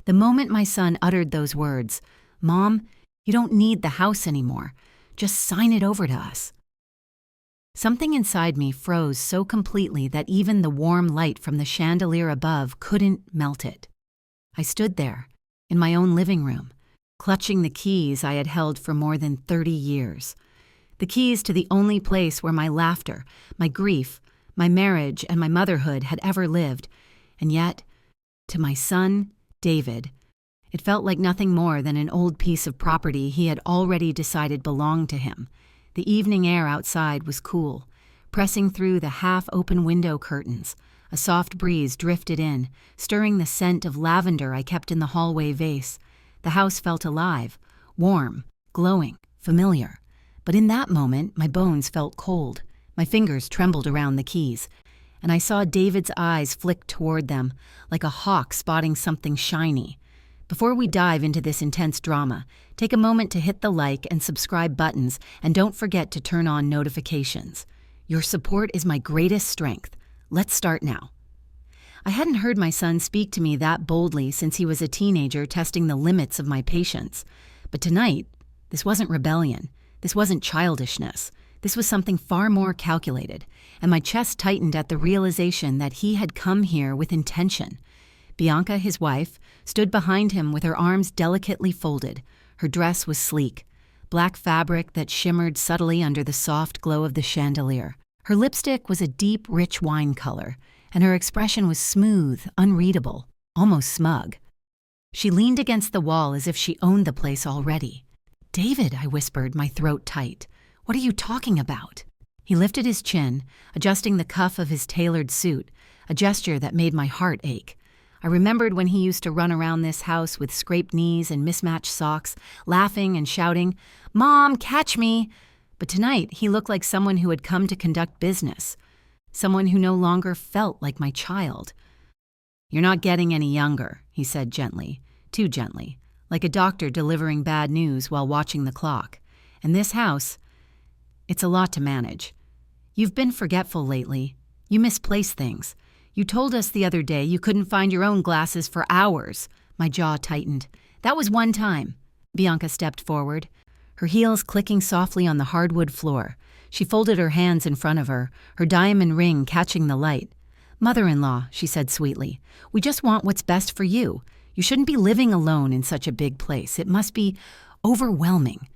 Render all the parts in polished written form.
The moment my son uttered those words, "Mom, you don't need the house anymore. Just sign it over to us," something inside me froze so completely that even the warm light from the chandelier above couldn't melt it. I stood there, in my own living room, clutching the keys I had held for more than 30 years. The keys to the only place where my laughter, my grief, my marriage, and my motherhood had ever lived. And yet, to my son, David, it felt like nothing more than an old piece of property he had already decided belonged to him. The evening air outside was cool, pressing through the half-open window curtains. A soft breeze drifted in, stirring the scent of lavender I kept in the hallway vase. The house felt alive, warm, glowing, familiar. But in that moment, my bones felt cold. My fingers trembled around the keys, and I saw David's eyes flick toward them, like a hawk spotting something shiny. Before we dive into this intense drama, take a moment to hit the like and subscribe buttons, and don't forget to turn on notifications. Your support is my greatest strength. Let's start now. I hadn't heard my son speak to me that boldly since he was a teenager testing the limits of my patience. But tonight, this wasn't rebellion. This wasn't childishness. This was something far more calculated, and my chest tightened at the realization that he had come here with intention. Bianca, his wife, stood behind him with her arms delicately folded. Her dress was sleek, black fabric that shimmered subtly under the soft glow of the chandelier. Her lipstick was a deep, rich wine color, and her expression was smooth, unreadable, almost smug. She leaned against the wall as if she owned the place already. "David," I whispered, my throat tight. "What are you talking about?" He lifted his chin, adjusting the cuff of his tailored suit, a gesture that made my heart ache. I remembered when he used to run around this house with scraped knees and mismatched socks, laughing and shouting, "Mom, catch me!" But tonight, he looked like someone who had come to conduct business, someone who no longer felt like my child. "You're not getting any younger," he said gently, too gently, like a doctor delivering bad news while watching the clock. "And this house, it's a lot to manage. You've been forgetful lately. You misplace things. You told us the other day you couldn't find your own glasses for hours." My jaw tightened. "That was one time." Bianca stepped forward, her heels clicking softly on the hardwood floor. She folded her hands in front of her, her diamond ring catching the light. "Mother-in-law," she said sweetly, "we just want what's best for you. You shouldn't be living alone in such a big place. It must be overwhelming."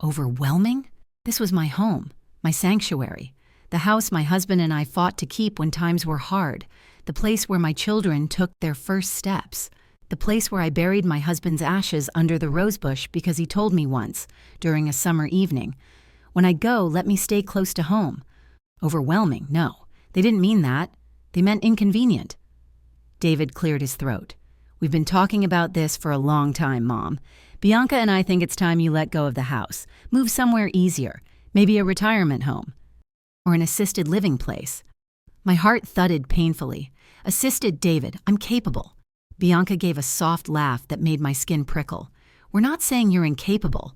Overwhelming? This was my home, my sanctuary, the house my husband and I fought to keep when times were hard, the place where my children took their first steps, the place where I buried my husband's ashes under the rosebush because he told me once, during a summer evening, "When I go, let me stay close to home." Overwhelming? No, they didn't mean that. They meant inconvenient. David cleared his throat. "We've been talking about this for a long time, Mom. Bianca and I think it's time you let go of the house. Move somewhere easier, maybe a retirement home, or an assisted living place." My heart thudded painfully. "Assisted, David, I'm capable." Bianca gave a soft laugh that made my skin prickle. "We're not saying you're incapable,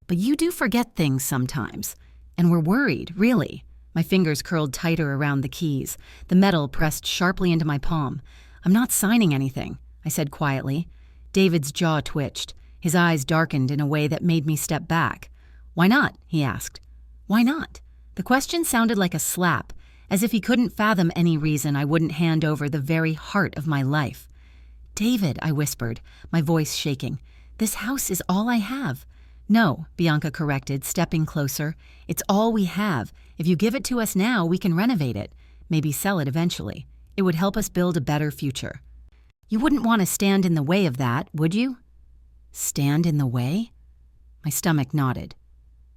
but you do forget things sometimes. And we're worried, really." My fingers curled tighter around the keys, the metal pressed sharply into my palm. "I'm not signing anything," I said quietly. David's jaw twitched. His eyes darkened in a way that made me step back. "Why not?" he asked. "Why not?" The question sounded like a slap, as if he couldn't fathom any reason I wouldn't hand over the very heart of my life. "David," I whispered, my voice shaking, "this house is all I have." "No," Bianca corrected, stepping closer. "It's all we have. If you give it to us now, we can renovate it, maybe sell it eventually. It would help us build a better future." "You wouldn't want to stand in the way of that, would you?" Stand in the way? My stomach nodded.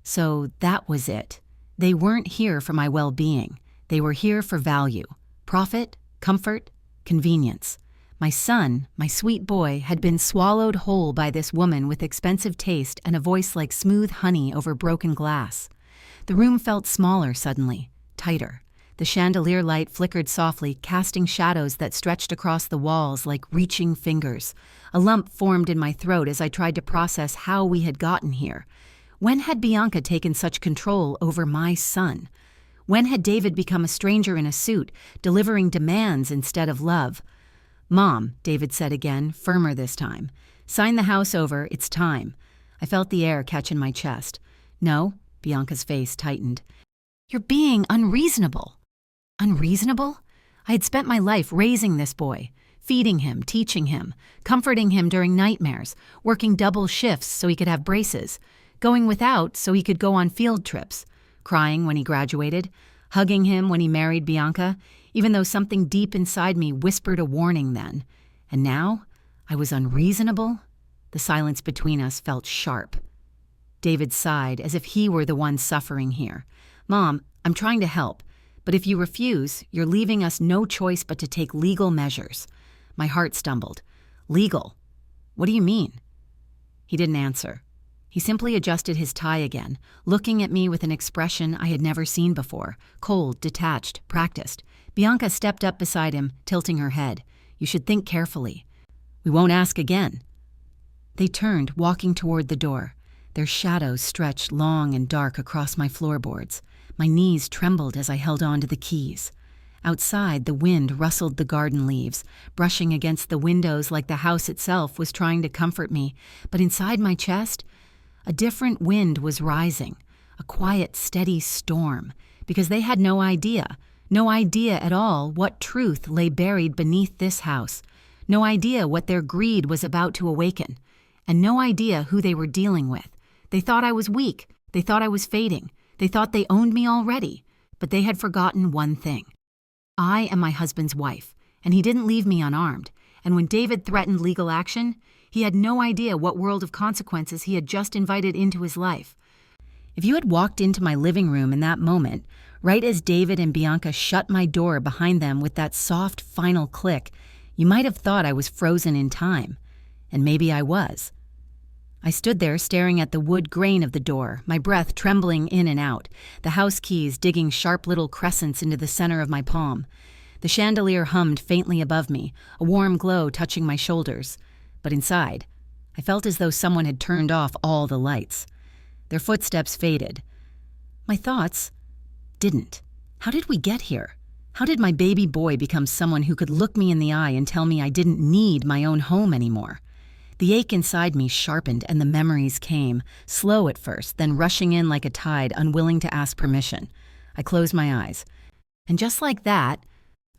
So that was it. They weren't here for my well-being. They were here for value, profit, comfort, convenience. My son, my sweet boy, had been swallowed whole by this woman with expensive taste and a voice like smooth honey over broken glass. The room felt smaller suddenly, tighter. The chandelier light flickered softly, casting shadows that stretched across the walls like reaching fingers. A lump formed in my throat as I tried to process how we had gotten here. When had Bianca taken such control over my son? When had David become a stranger in a suit, delivering demands instead of love? "Mom," David said again, firmer this time. "Sign the house over, it's time." I felt the air catch in my chest. "No," Bianca's face tightened. "You're being unreasonable." Unreasonable? I had spent my life raising this boy, feeding him, teaching him, comforting him during nightmares, working double shifts so he could have braces, going without so he could go on field trips, crying when he graduated, hugging him when he married Bianca, even though something deep inside me whispered a warning then. And now, I was unreasonable? The silence between us felt sharp. David sighed as if he were the one suffering here. "Mom, I'm trying to help, but if you refuse, you're leaving us no choice but to take legal measures." My heart stumbled. "Legal? What do you mean?" He didn't answer. He simply adjusted his tie again, looking at me with an expression I had never seen before, cold, detached, practiced. Bianca stepped up beside him, tilting her head. "You should think carefully. We won't ask again." They turned, walking toward the door. Their shadows stretched long and dark across my floorboards. My knees trembled as I held on to the keys. Outside, the wind rustled the garden leaves, brushing against the windows like the house itself was trying to comfort me. But inside my chest, a different wind was rising, a quiet, steady storm, because they had no idea at all what truth lay buried beneath this house, no idea what their greed was about to awaken, and no idea who they were dealing with. They thought I was weak, they thought I was fading, they thought they owned me already, but they had forgotten one thing. I am my husband's wife, and he didn't leave me unarmed, and when David threatened legal action, he had no idea what world of consequences he had just invited into his life. If you had walked into my living room in that moment, right as David and Bianca shut my door behind them with that soft final click, you might have thought I was frozen in time. And maybe I was. I stood there staring at the wood grain of the door, my breath trembling in and out, the house keys digging sharp little crescents into the center of my palm. The chandelier hummed faintly above me, a warm glow touching my shoulders. But inside, I felt as though someone had turned off all the lights. Their footsteps faded. My thoughts didn't. How did we get here? How did my baby boy become someone who could look me in the eye and tell me I didn't need my own home anymore? The ache inside me sharpened and the memories came, slow at first, then rushing in like a tide, unwilling to ask permission. I closed my eyes. And just like that,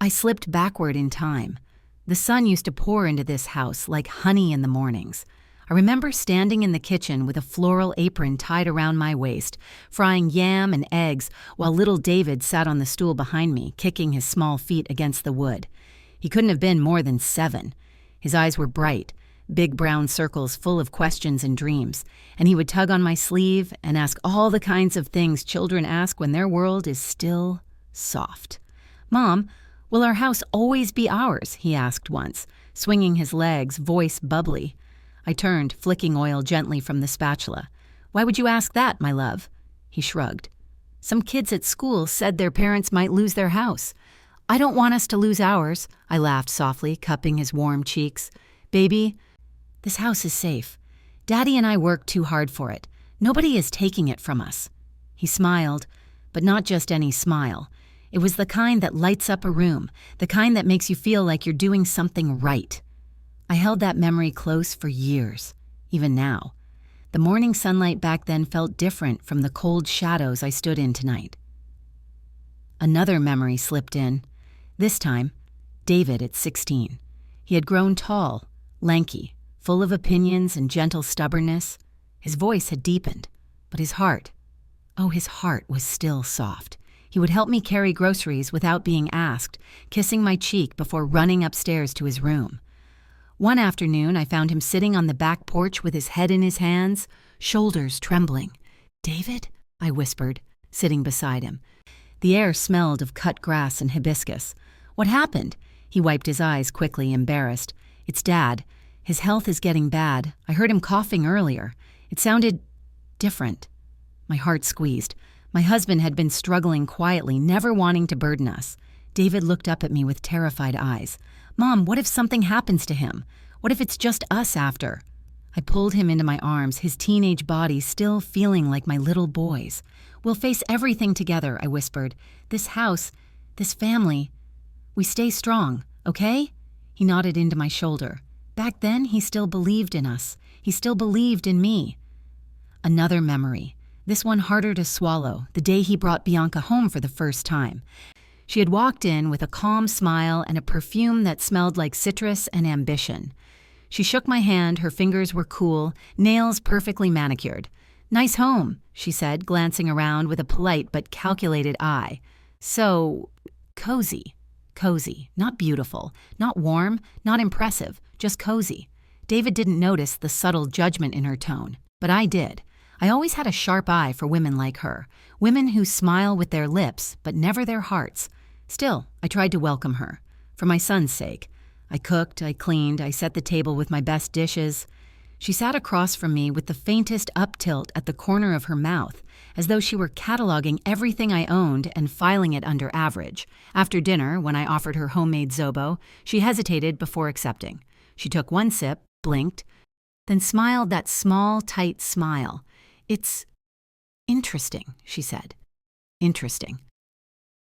I slipped backward in time. The sun used to pour into this house like honey in the mornings. I remember standing in the kitchen with a floral apron tied around my waist, frying yam and eggs while little David sat on the stool behind me, kicking his small feet against the wood. He couldn't have been more than 7. His eyes were bright, big brown circles full of questions and dreams, and he would tug on my sleeve and ask all the kinds of things children ask when their world is still soft. "Mom, will our house always be ours?" he asked once, swinging his legs, voice bubbly. I turned, flicking oil gently from the spatula. "Why would you ask that, my love?" He shrugged. "Some kids at school said their parents might lose their house. I don't want us to lose ours," I laughed softly, cupping his warm cheeks. "Baby, this house is safe. Daddy and I worked too hard for it. Nobody is taking it from us." He smiled, but not just any smile. It was the kind that lights up a room, the kind that makes you feel like you're doing something right. I held that memory close for years, even now. The morning sunlight back then felt different from the cold shadows I stood in tonight. Another memory slipped in. This time, David at 16. He had grown tall, lanky, full of opinions and gentle stubbornness. His voice had deepened, but his heart was still soft. He would help me carry groceries without being asked, kissing my cheek before running upstairs to his room. One afternoon, I found him sitting on the back porch with his head in his hands, shoulders trembling. "David?" I whispered, sitting beside him. The air smelled of cut grass and hibiscus. "What happened?" He wiped his eyes quickly, embarrassed. "It's Dad. His health is getting bad. I heard him coughing earlier. It sounded different." My heart squeezed. My husband had been struggling quietly, never wanting to burden us. David looked up at me with terrified eyes. "Mom, what if something happens to him? What if it's just us after?" I pulled him into my arms, his teenage body still feeling like my little boy's. "We'll face everything together," I whispered. "This house, this family. We stay strong, okay? He nodded into my shoulder. Back then, he still believed in us. He still believed in me. Another memory. This one harder to swallow, the day he brought Bianca home for the first time. She had walked in with a calm smile and a perfume that smelled like citrus and ambition. She shook my hand, her fingers were cool, nails perfectly manicured. "Nice home," she said, glancing around with a polite but calculated eye. "So, cozy. Cozy, not beautiful, not warm, not impressive, just cozy." David didn't notice the subtle judgment in her tone, but I did. I always had a sharp eye for women like her, women who smile with their lips but never their hearts. Still, I tried to welcome her, for my son's sake. I cooked, I cleaned, I set the table with my best dishes. She sat across from me with the faintest up-tilt at the corner of her mouth, as though she were cataloging everything I owned and filing it under average. After dinner, when I offered her homemade zobo, she hesitated before accepting. She took one sip, blinked, then smiled that small, tight smile. "It's interesting," she said. Interesting.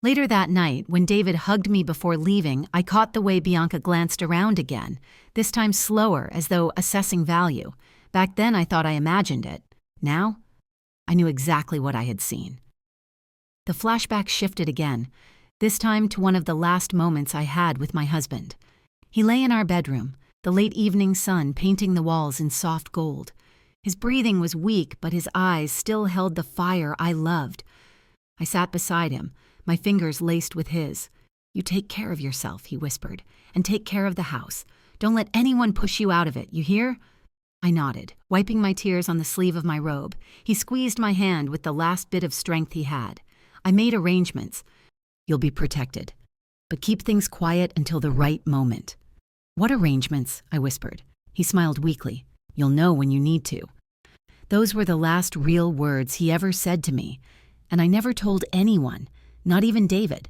Later that night, when David hugged me before leaving, I caught the way Bianca glanced around again, this time slower, as though assessing value. Back then, I thought I imagined it. Now, I knew exactly what I had seen. The flashback shifted again, this time to one of the last moments I had with my husband. He lay in our bedroom, the late evening sun painting the walls in soft gold. His breathing was weak, but his eyes still held the fire I loved. I sat beside him, my fingers laced with his. "You take care of yourself," he whispered, "and take care of the house. Don't let anyone push you out of it, you hear?" I nodded, wiping my tears on the sleeve of my robe. He squeezed my hand with the last bit of strength he had. I made arrangements. "You'll be protected, but keep things quiet until the right moment." "What arrangements?" I whispered. He smiled weakly. "You'll know when you need to." Those were the last real words he ever said to me, and I never told anyone, not even David.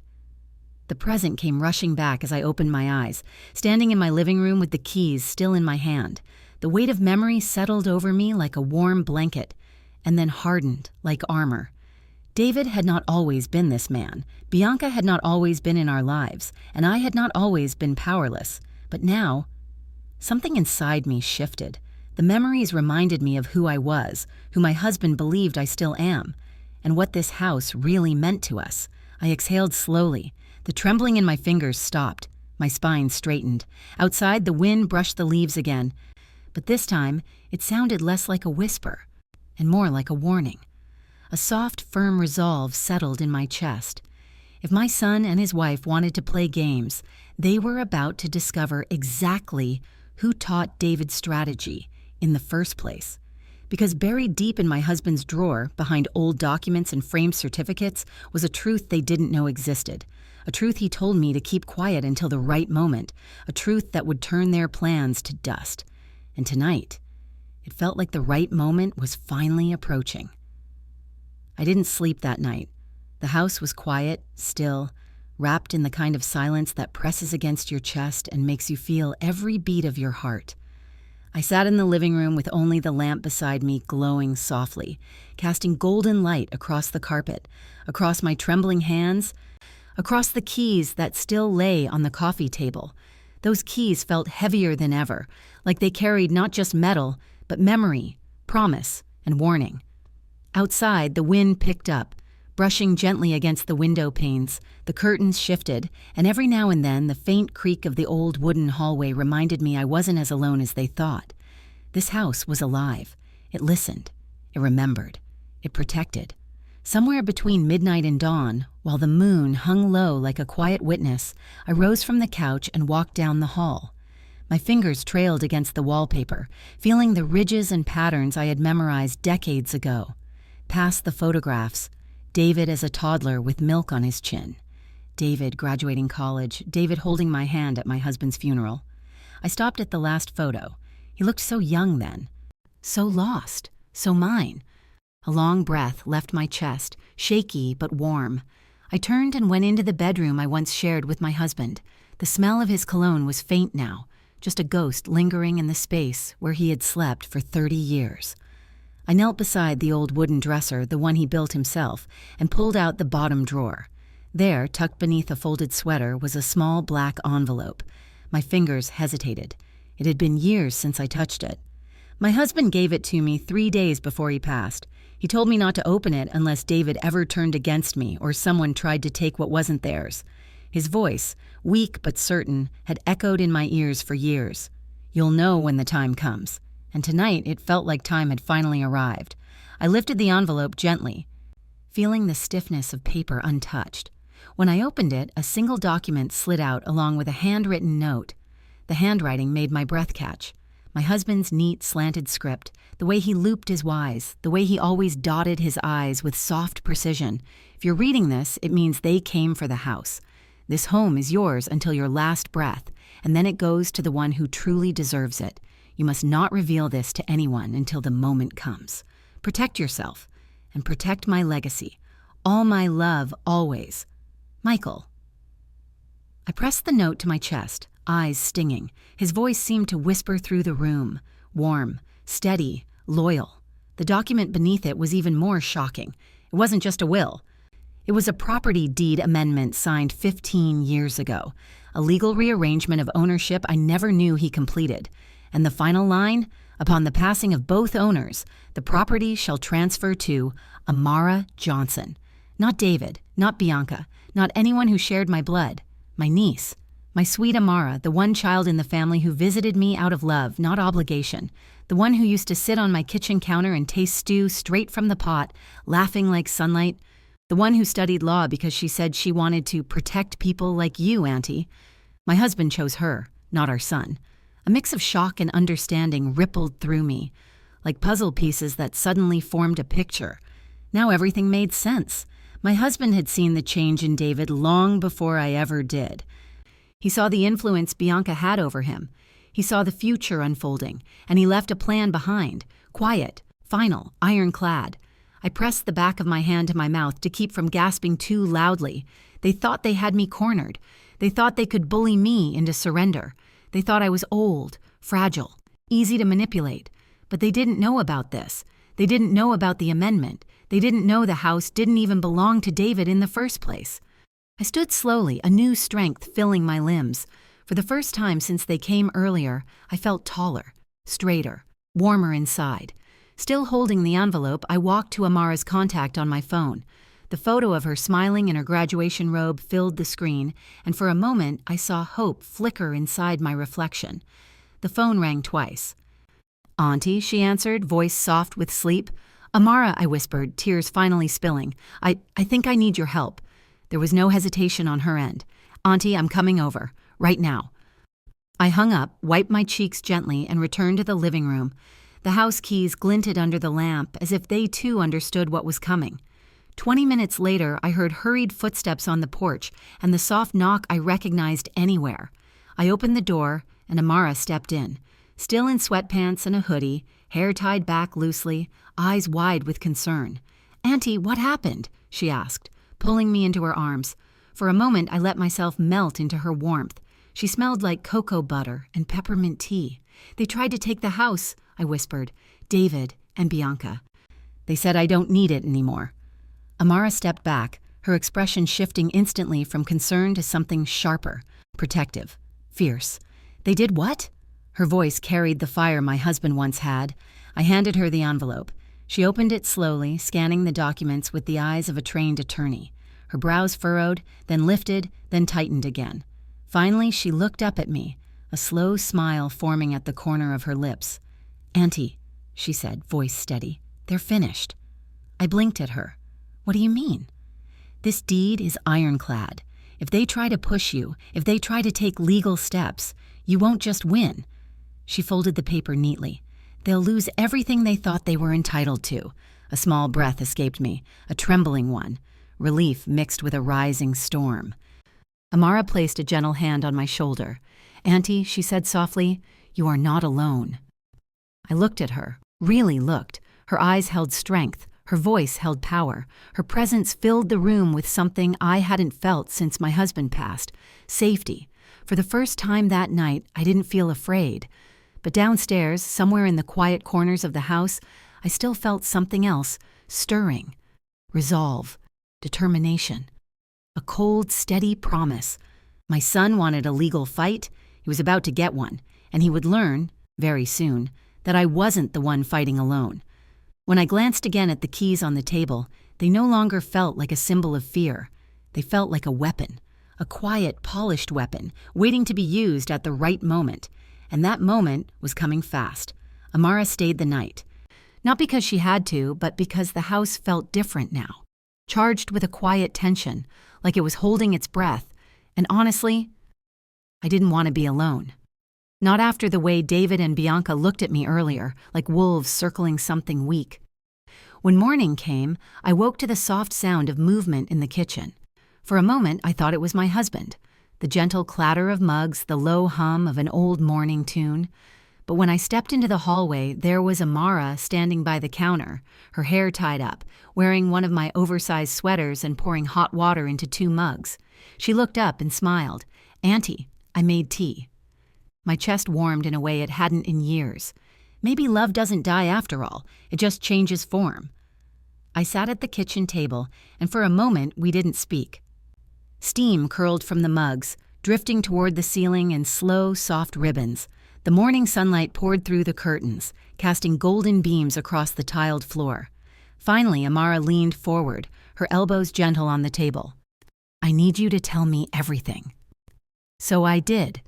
The present came rushing back as I opened my eyes, standing in my living room with the keys still in my hand. The weight of memory settled over me like a warm blanket, and then hardened like armor. David had not always been this man. Bianca had not always been in our lives, and I had not always been powerless. But now, something inside me shifted. The memories reminded me of who I was, who my husband believed I still am, and what this house really meant to us. I exhaled slowly. The trembling in my fingers stopped. My spine straightened. Outside, the wind brushed the leaves again, but this time it sounded less like a whisper and more like a warning. A soft, firm resolve settled in my chest. If my son and his wife wanted to play games, they were about to discover exactly who taught David strategy in the first place. Because buried deep in my husband's drawer, behind old documents and framed certificates, was a truth they didn't know existed. A truth he told me to keep quiet until the right moment. A truth that would turn their plans to dust. And tonight, it felt like the right moment was finally approaching. I didn't sleep that night. The house was quiet, still, wrapped in the kind of silence that presses against your chest and makes you feel every beat of your heart. I sat in the living room with only the lamp beside me glowing softly, casting golden light across the carpet, across my trembling hands, across the keys that still lay on the coffee table. Those keys felt heavier than ever, like they carried not just metal, but memory, promise, and warning. Outside, the wind picked up, brushing gently against the window panes. The curtains shifted, and every now and then the faint creak of the old wooden hallway reminded me I wasn't as alone as they thought. This house was alive. It listened. It remembered. It protected. Somewhere between midnight and dawn, while the moon hung low like a quiet witness, I rose from the couch and walked down the hall. My fingers trailed against the wallpaper, feeling the ridges and patterns I had memorized decades ago. Past the photographs, David as a toddler with milk on his chin. David graduating college, David holding my hand at my husband's funeral. I stopped at the last photo. He looked so young then, so lost, so mine. A long breath left my chest, shaky but warm. I turned and went into the bedroom I once shared with my husband. The smell of his cologne was faint now, just a ghost lingering in the space where he had slept for 30 years. I knelt beside the old wooden dresser, the one he built himself, and pulled out the bottom drawer. There, tucked beneath a folded sweater, was a small black envelope. My fingers hesitated. It had been years since I touched it. My husband gave it to me 3 days before he passed. He told me not to open it unless David ever turned against me or someone tried to take what wasn't theirs. His voice, weak but certain, had echoed in my ears for years. You'll know when the time comes. And tonight it felt like time had finally arrived. I lifted the envelope gently, feeling the stiffness of paper untouched. When I opened it, a single document slid out along with a handwritten note. The handwriting made my breath catch. My husband's neat, slanted script, the way he looped his Y's, the way he always dotted his I's with soft precision. If you're reading this, it means they came for the house. This home is yours until your last breath, and then it goes to the one who truly deserves it. You must not reveal this to anyone until the moment comes. Protect yourself, and protect my legacy. All my love, always. Michael. I pressed the note to my chest, eyes stinging. His voice seemed to whisper through the room, warm, steady, loyal. The document beneath it was even more shocking. It wasn't just a will. It was a property deed amendment signed 15 years ago, a legal rearrangement of ownership I never knew he completed. And the final line, upon the passing of both owners, the property shall transfer to Amara Johnson. Not David, not Bianca, not anyone who shared my blood. My niece, my sweet Amara, the one child in the family who visited me out of love, not obligation. The one who used to sit on my kitchen counter and taste stew straight from the pot, laughing like sunlight. The one who studied law because she said she wanted to protect people like you, Auntie. My husband chose her, not our son. A mix of shock and understanding rippled through me, like puzzle pieces that suddenly formed a picture. Now everything made sense. My husband had seen the change in David long before I ever did. He saw the influence Bianca had over him. He saw the future unfolding, and he left a plan behind, quiet, final, ironclad. I pressed the back of my hand to my mouth to keep from gasping too loudly. They thought they had me cornered. They thought they could bully me into surrender. They thought I was old, fragile, easy to manipulate. But they didn't know about this. They didn't know about the amendment. They didn't know the house didn't even belong to David in the first place. I stood slowly, a new strength filling my limbs. For the first time since they came earlier, I felt taller, straighter, warmer inside. Still holding the envelope, I walked to Amara's contact on my phone. The photo of her smiling in her graduation robe filled the screen, and for a moment I saw hope flicker inside my reflection. The phone rang twice. "Auntie," she answered, voice soft with sleep. "Amara," I whispered, tears finally spilling. I think I need your help." There was no hesitation on her end. "Auntie, I'm coming over. Right now." I hung up, wiped my cheeks gently, and returned to the living room. The house keys glinted under the lamp as if they too understood what was coming. 20 minutes later, I heard hurried footsteps on the porch and the soft knock I recognized anywhere. I opened the door, and Amara stepped in, still in sweatpants and a hoodie, hair tied back loosely, eyes wide with concern. "Auntie, what happened?" she asked, pulling me into her arms. For a moment, I let myself melt into her warmth. She smelled like cocoa butter and peppermint tea. "They tried to take the house," I whispered. "David and Bianca. They said I don't need it anymore." Amara stepped back, her expression shifting instantly from concern to something sharper, protective, fierce. "They did what?" Her voice carried the fire my husband once had. I handed her the envelope. She opened it slowly, scanning the documents with the eyes of a trained attorney. Her brows furrowed, then lifted, then tightened again. Finally, she looked up at me, a slow smile forming at the corner of her lips. "Auntie," she said, voice steady, "they're finished." I blinked at her. "What do you mean?" "This deed is ironclad. If they try to push you, if they try to take legal steps, you won't just win." She folded the paper neatly. "They'll lose everything they thought they were entitled to." A small breath escaped me, a trembling one, relief mixed with a rising storm. Amara placed a gentle hand on my shoulder. "Auntie," she said softly, "you are not alone." I looked at her, really looked. Her eyes held strength, her voice held power. Her presence filled the room with something I hadn't felt since my husband passed, safety. For the first time that night, I didn't feel afraid. But downstairs, somewhere in the quiet corners of the house, I still felt something else, stirring. Resolve, determination. A cold, steady promise. My son wanted a legal fight. It He was about to get one, and he would learn, very soon, that I wasn't the one fighting alone. When I glanced again at the keys on the table, they no longer felt like a symbol of fear. They felt like a weapon, a quiet, polished weapon, waiting to be used at the right moment. And that moment was coming fast. Amara stayed the night. Not because she had to, but because the house felt different now, charged with a quiet tension, like it was holding its breath. And honestly, I didn't want to be alone. Not after the way David and Bianca looked at me earlier, like wolves circling something weak. When morning came, I woke to the soft sound of movement in the kitchen. For a moment, I thought it was my husband, the gentle clatter of mugs, the low hum of an old morning tune. But when I stepped into the hallway, there was Amara standing by the counter, her hair tied up, wearing one of my oversized sweaters and pouring hot water into 2 mugs. She looked up and smiled. "Auntie, I made tea." My chest warmed in a way it hadn't in years. Maybe love doesn't die after all, it just changes form. I sat at the kitchen table, and for a moment we didn't speak. Steam curled from the mugs, drifting toward the ceiling in slow, soft ribbons. The morning sunlight poured through the curtains, casting golden beams across the tiled floor. Finally, Amara leaned forward, her elbows gentle on the table. "I need you to tell me everything." So I did.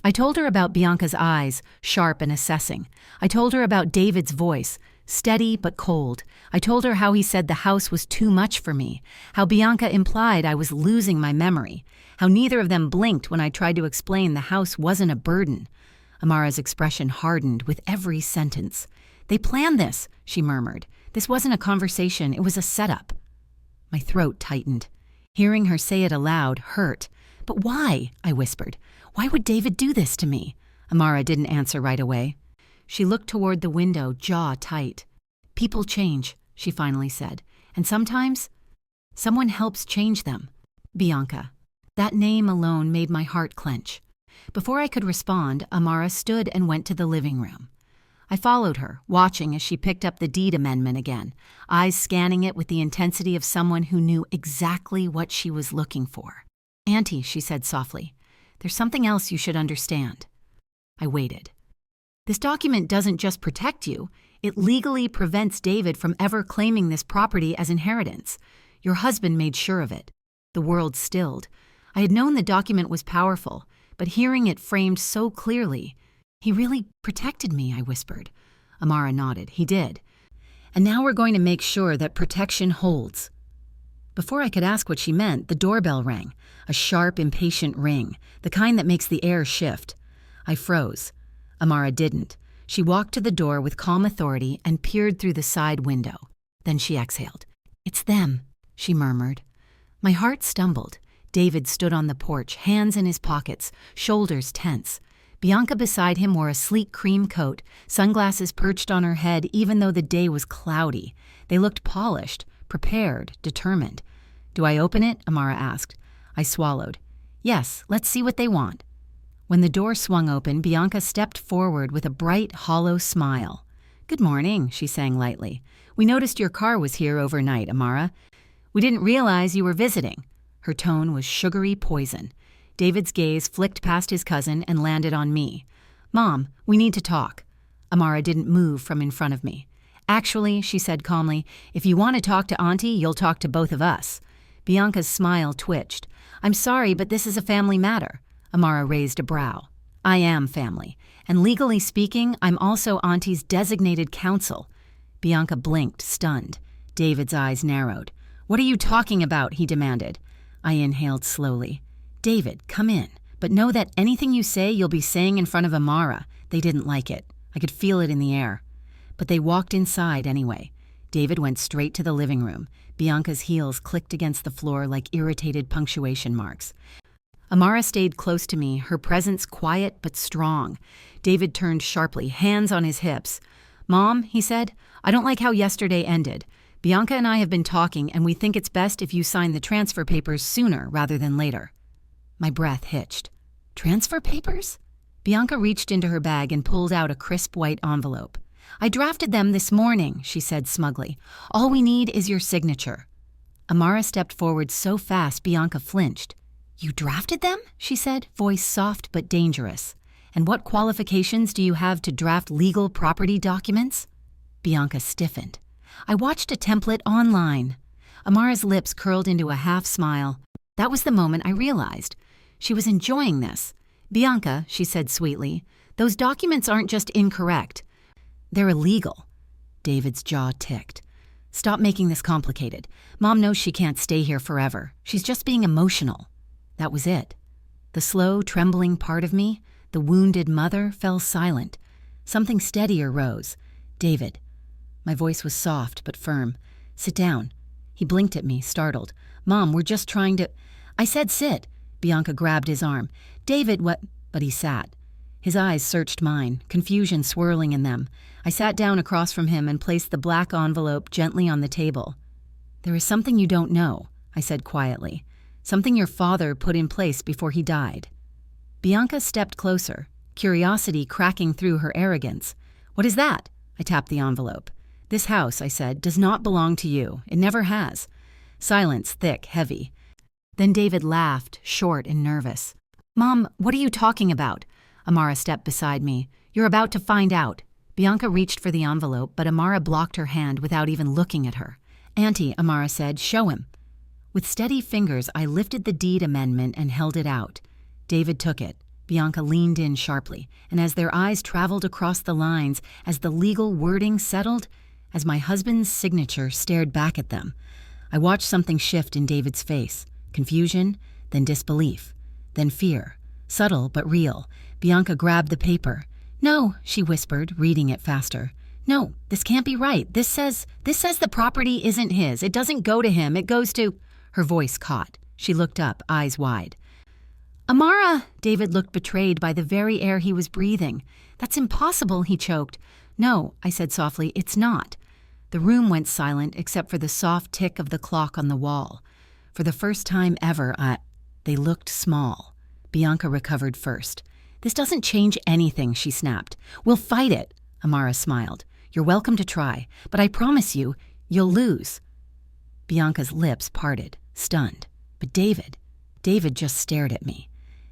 I told her about Bianca's eyes, sharp and assessing. I told her about David's voice, steady but cold. I told her how he said the house was too much for me, how Bianca implied I was losing my memory, how neither of them blinked when I tried to explain the house wasn't a burden. Amara's expression hardened with every sentence. "They planned this," she murmured. "This wasn't a conversation, it was a setup." My throat tightened. Hearing her say it aloud hurt. "But why?" I whispered. "Why would David do this to me?" Amara didn't answer right away. She looked toward the window, jaw tight. "People change," she finally said. "And sometimes, someone helps change them." Bianca. That name alone made my heart clench. Before I could respond, Amara stood and went to the living room. I followed her, watching as she picked up the deed amendment again, eyes scanning it with the intensity of someone who knew exactly what she was looking for. "Auntie," she said softly, "there's something else you should understand." I waited. "This document doesn't just protect you, it legally prevents David from ever claiming this property as inheritance. Your husband made sure of it." The world stilled. I had known the document was powerful, but hearing it framed so clearly, "He really protected me," I whispered. Amara nodded. "He did. And now we're going to make sure that protection holds." Before I could ask what she meant, the doorbell rang, a sharp, impatient ring, the kind that makes the air shift. I froze. Amara didn't. She walked to the door with calm authority and peered through the side window. Then she exhaled. "It's them," she murmured. My heart stumbled. David stood on the porch, hands in his pockets, shoulders tense. Bianca beside him wore a sleek cream coat, sunglasses perched on her head even though the day was cloudy. They looked polished, prepared, determined. "Do I open it?" Amara asked. I swallowed. "Yes, let's see what they want." When the door swung open, Bianca stepped forward with a bright, hollow smile. "Good morning," she sang lightly. "We noticed your car was here overnight, Amara. We didn't realize you were visiting." Her tone was sugary poison. David's gaze flicked past his cousin and landed on me. "Mom, we need to talk." Amara didn't move from in front of me. "Actually," she said calmly, "if you want to talk to Auntie, you'll talk to both of us." Bianca's smile twitched. "I'm sorry, but this is a family matter." Amara raised a brow. "I am family, and legally speaking, I'm also Auntie's designated counsel." Bianca blinked, stunned. David's eyes narrowed. "What are you talking about?" he demanded. I inhaled slowly. "David, come in, but know that anything you say you'll be saying in front of Amara." They didn't like it. I could feel it in the air. But they walked inside anyway. David went straight to the living room. Bianca's heels clicked against the floor like irritated punctuation marks. Amara stayed close to me, her presence quiet but strong. David turned sharply, hands on his hips. "Mom," he said, "I don't like how yesterday ended. Bianca and I have been talking, and we think it's best if you sign the transfer papers sooner rather than later." My breath hitched. "Transfer papers?" Bianca reached into her bag and pulled out a crisp white envelope. "I drafted them this morning," she said smugly. "All we need is your signature." Amara stepped forward so fast Bianca flinched. You drafted them? She said, voice soft but dangerous. And what qualifications do you have to draft legal property documents? Bianca stiffened. I watched a template online. Amara's lips curled into a half smile. That was the moment I realized. She was enjoying this. Bianca, she said sweetly, those documents aren't just incorrect. They're illegal. David's jaw ticked. Stop making this complicated. Mom knows she can't stay here forever. She's just being emotional. That was it. The slow, trembling part of me, the wounded mother, fell silent. Something steadier rose. David. My voice was soft but firm. Sit down. He blinked at me, startled. Mom, we're just trying to... I said sit. Bianca grabbed his arm. David, what... But he sat. His eyes searched mine, confusion swirling in them. I sat down across from him and placed the black envelope gently on the table. There is something you don't know, I said quietly. Something your father put in place before he died. Bianca stepped closer, curiosity cracking through her arrogance. What is that? I tapped the envelope. This house, I said, does not belong to you. It never has. Silence, thick, heavy. Then David laughed, short and nervous. Mom, what are you talking about? Amara stepped beside me. You're about to find out. Bianca reached for the envelope, but Amara blocked her hand without even looking at her. Auntie, Amara said, show him. With steady fingers, I lifted the deed amendment and held it out. David took it. Bianca leaned in sharply, and as their eyes traveled across the lines, as the legal wording settled, as my husband's signature stared back at them, I watched something shift in David's face. Confusion, then disbelief, then fear. Subtle but real. Bianca grabbed the paper. No, she whispered, reading it faster. No, this can't be right. This says the property isn't his. It doesn't go to him. It goes to... Her voice caught. She looked up, eyes wide. Amara! David looked betrayed by the very air he was breathing. That's impossible, he choked. No, I said softly, it's not. The room went silent except for the soft tick of the clock on the wall. For the first time ever, they looked small. Bianca recovered first. This doesn't change anything, she snapped. We'll fight it. Amara smiled. You're welcome to try, but I promise you, you'll lose. Bianca's lips parted, stunned. But David just stared at me.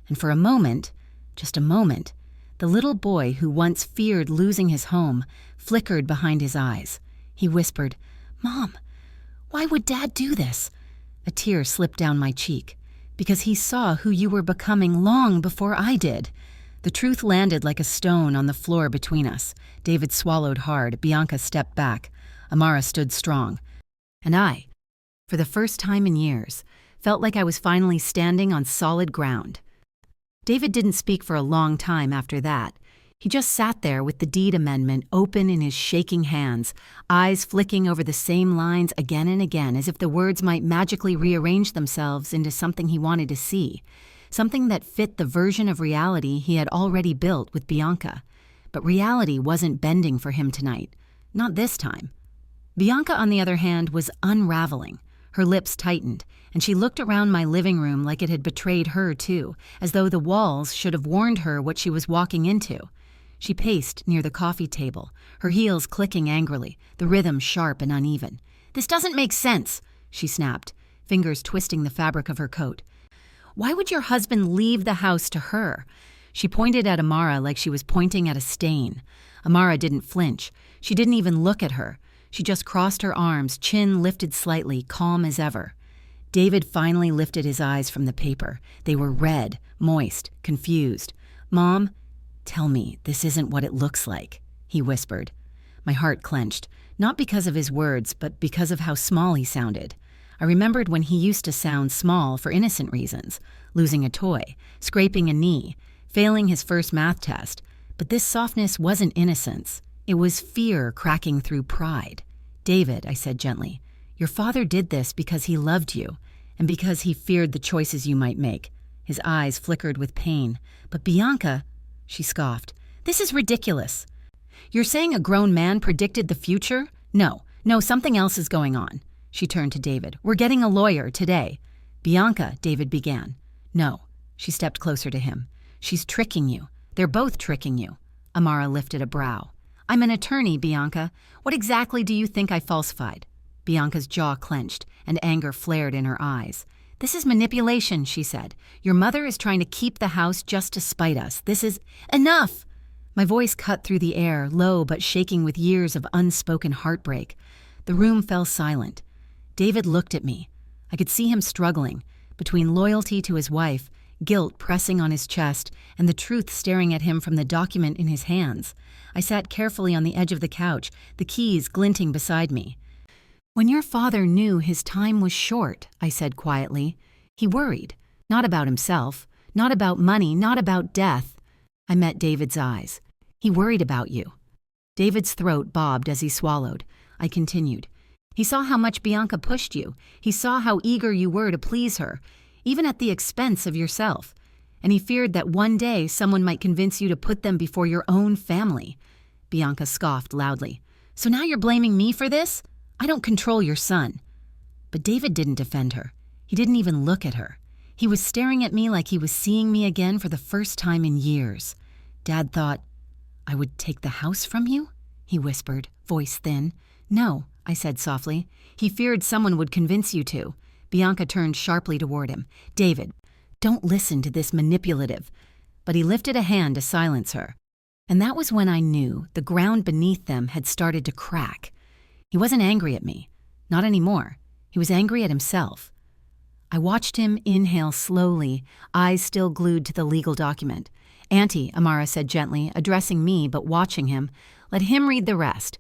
And for a moment, just a moment, the little boy who once feared losing his home flickered behind his eyes. He whispered, Mom, why would Dad do this? A tear slipped down my cheek. Because he saw who you were becoming long before I did. The truth landed like a stone on the floor between us. David swallowed hard. Bianca stepped back. Amara stood strong. And I, for the first time in years, felt like I was finally standing on solid ground. David didn't speak for a long time after that. He just sat there with the deed amendment open in his shaking hands, eyes flicking over the same lines again and again as if the words might magically rearrange themselves into something he wanted to see, something that fit the version of reality he had already built with Bianca. But reality wasn't bending for him tonight. Not this time. Bianca, on the other hand, was unraveling. Her lips tightened, and she looked around my living room like it had betrayed her too, as though the walls should have warned her what she was walking into. She paced near the coffee table, her heels clicking angrily, the rhythm sharp and uneven. This doesn't make sense, she snapped, fingers twisting the fabric of her coat. Why would your husband leave the house to her? She pointed at Amara like she was pointing at a stain. Amara didn't flinch. She didn't even look at her. She just crossed her arms, chin lifted slightly, calm as ever. David finally lifted his eyes from the paper. They were red, moist, confused. Mom, tell me this isn't what it looks like, he whispered. My heart clenched, not because of his words, but because of how small he sounded. I remembered when he used to sound small for innocent reasons, losing a toy, scraping a knee, failing his first math test. But this softness wasn't innocence. It was fear cracking through pride. David, I said gently, your father did this because he loved you, and because he feared the choices you might make. His eyes flickered with pain. But Bianca, she scoffed, this is ridiculous. You're saying a grown man predicted the future? No, something else is going on. She turned to David. We're getting a lawyer today. Bianca, David began. No, she stepped closer to him. She's tricking you. They're both tricking you. Amara lifted a brow. I'm an attorney, Bianca. What exactly do you think I falsified? Bianca's jaw clenched, and anger flared in her eyes. "This is manipulation," she said. "Your mother is trying to keep the house just to spite us. This is enough!" My voice cut through the air, low but shaking with years of unspoken heartbreak. The room fell silent. David looked at me. I could see him struggling, between loyalty to his wife, guilt pressing on his chest, and the truth staring at him from the document in his hands. I sat carefully on the edge of the couch, the keys glinting beside me. "When your father knew his time was short," I said quietly, "he worried. Not about himself, not about money, not about death." I met David's eyes. "He worried about you." David's throat bobbed as he swallowed. I continued. "He saw how much Bianca pushed you. He saw how eager you were to please her, even at the expense of yourself. And he feared that one day someone might convince you to put them before your own family." Bianca scoffed loudly. "So now you're blaming me for this? I don't control your son." But David didn't defend her. He didn't even look at her. He was staring at me like he was seeing me again for the first time in years. Dad thought, "I would take the house from you?" he whispered, voice thin. "No," I said softly. "He feared someone would convince you to." Bianca turned sharply toward him. "David, don't listen to this manipulative." But he lifted a hand to silence her. And that was when I knew the ground beneath them had started to crack. He wasn't angry at me. Not anymore. He was angry at himself. I watched him inhale slowly, eyes still glued to the legal document. "Auntie," Amara said gently, addressing me but watching him, "let him read the rest."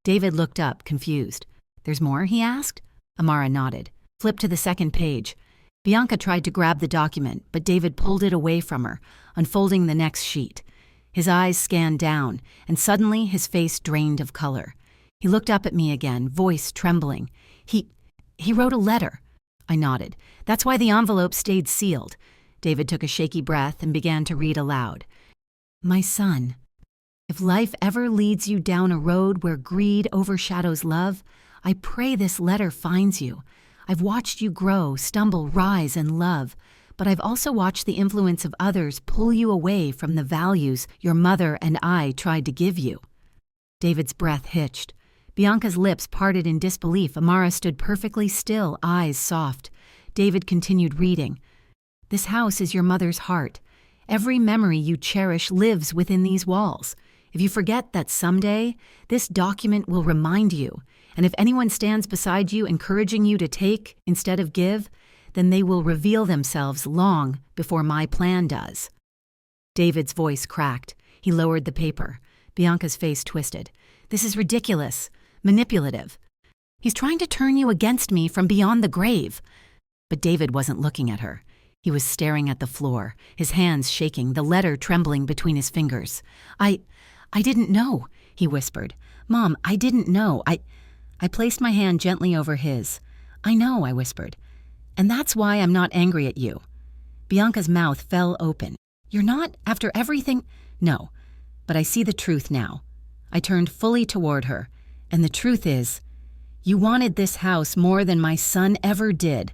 David looked up, confused. "There's more?" he asked. Amara nodded. "Flip to the second page." Bianca tried to grab the document, but David pulled it away from her, unfolding the next sheet. His eyes scanned down, and suddenly his face drained of color. He looked up at me again, voice trembling. He wrote a letter." I nodded. "That's why the envelope stayed sealed." David took a shaky breath and began to read aloud. "My son, if life ever leads you down a road where greed overshadows love, I pray this letter finds you. I've watched you grow, stumble, rise, and love, but I've also watched the influence of others pull you away from the values your mother and I tried to give you." David's breath hitched. Bianca's lips parted in disbelief. Amara stood perfectly still, eyes soft. David continued reading. "This house is your mother's heart. Every memory you cherish lives within these walls. If you forget that someday, this document will remind you, and if anyone stands beside you encouraging you to take instead of give, then they will reveal themselves long before my plan does." David's voice cracked. He lowered the paper. Bianca's face twisted. "This is ridiculous. Manipulative. He's trying to turn you against me from beyond the grave." But David wasn't looking at her. He was staring at the floor, his hands shaking, the letter trembling between his fingers. I didn't know," he whispered. "Mom, I didn't know. I placed my hand gently over his. "I know," I whispered. "And that's why I'm not angry at you." Bianca's mouth fell open. "You're not, after everything?" "No, but I see the truth now." I turned fully toward her. "And the truth is, you wanted this house more than my son ever did."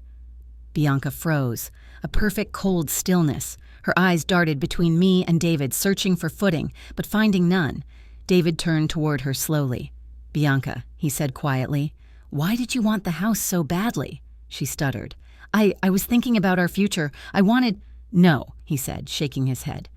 Bianca froze, a perfect cold stillness. Her eyes darted between me and David, searching for footing, but finding none. David turned toward her slowly. "Bianca," he said quietly, "why did you want the house so badly?" She stuttered. I was thinking about our future. I wanted—" "No," he said, shaking his head.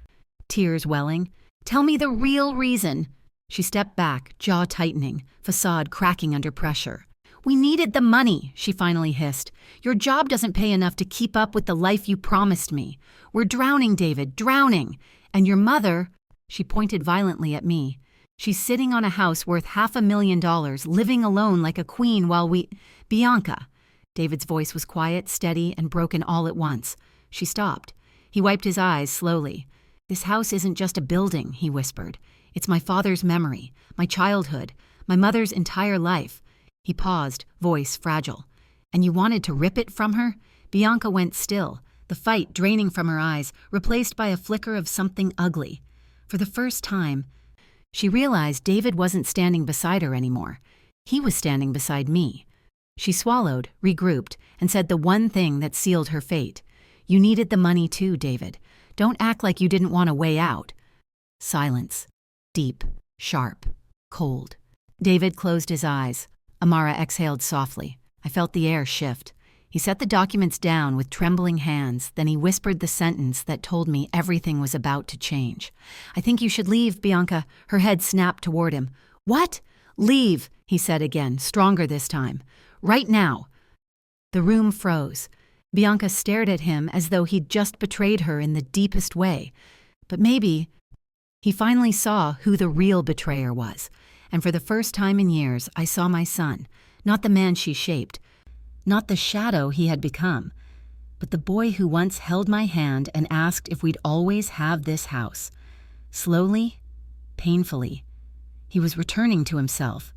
Tears welling. "Tell me the real reason." She stepped back, jaw tightening, facade cracking under pressure. "We needed the money," she finally hissed. "Your job doesn't pay enough to keep up with the life you promised me. We're drowning, David, drowning. And your mother," she pointed violently at me, "she's sitting on a house worth $500,000, living alone like a queen while we—" "Bianca." David's voice was quiet, steady, and broken all at once. She stopped. He wiped his eyes slowly. "This house isn't just a building," he whispered. "It's my father's memory, my childhood, my mother's entire life." He paused, voice fragile. "And you wanted to rip it from her?" Bianca went still, the fight draining from her eyes, replaced by a flicker of something ugly. For the first time, she realized David wasn't standing beside her anymore. He was standing beside me. She swallowed, regrouped, and said the one thing that sealed her fate. "You needed the money too, David. Don't act like you didn't want a way out." Silence. Deep, sharp, cold. David closed his eyes. Amara exhaled softly. I felt the air shift. He set the documents down with trembling hands, then he whispered the sentence that told me everything was about to change. "I think you should leave, Bianca." Her head snapped toward him. "What?" "Leave," he said again, stronger this time. "Right now." The room froze. Bianca stared at him as though he'd just betrayed her in the deepest way. But maybe he finally saw who the real betrayer was. And for the first time in years, I saw my son, not the man she shaped, not the shadow he had become, but the boy who once held my hand and asked if we'd always have this house. Slowly, painfully, he was returning to himself,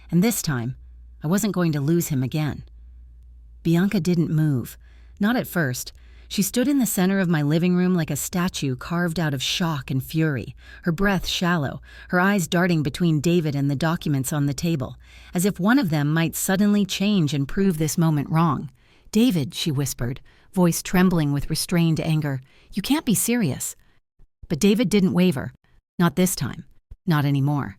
and this time, I wasn't going to lose him again. Bianca didn't move, not at first. She stood in the center of my living room like a statue carved out of shock and fury, her breath shallow, her eyes darting between David and the documents on the table, as if one of them might suddenly change and prove this moment wrong. "David," she whispered, voice trembling with restrained anger, "you can't be serious." But David didn't waver. Not this time. Not anymore.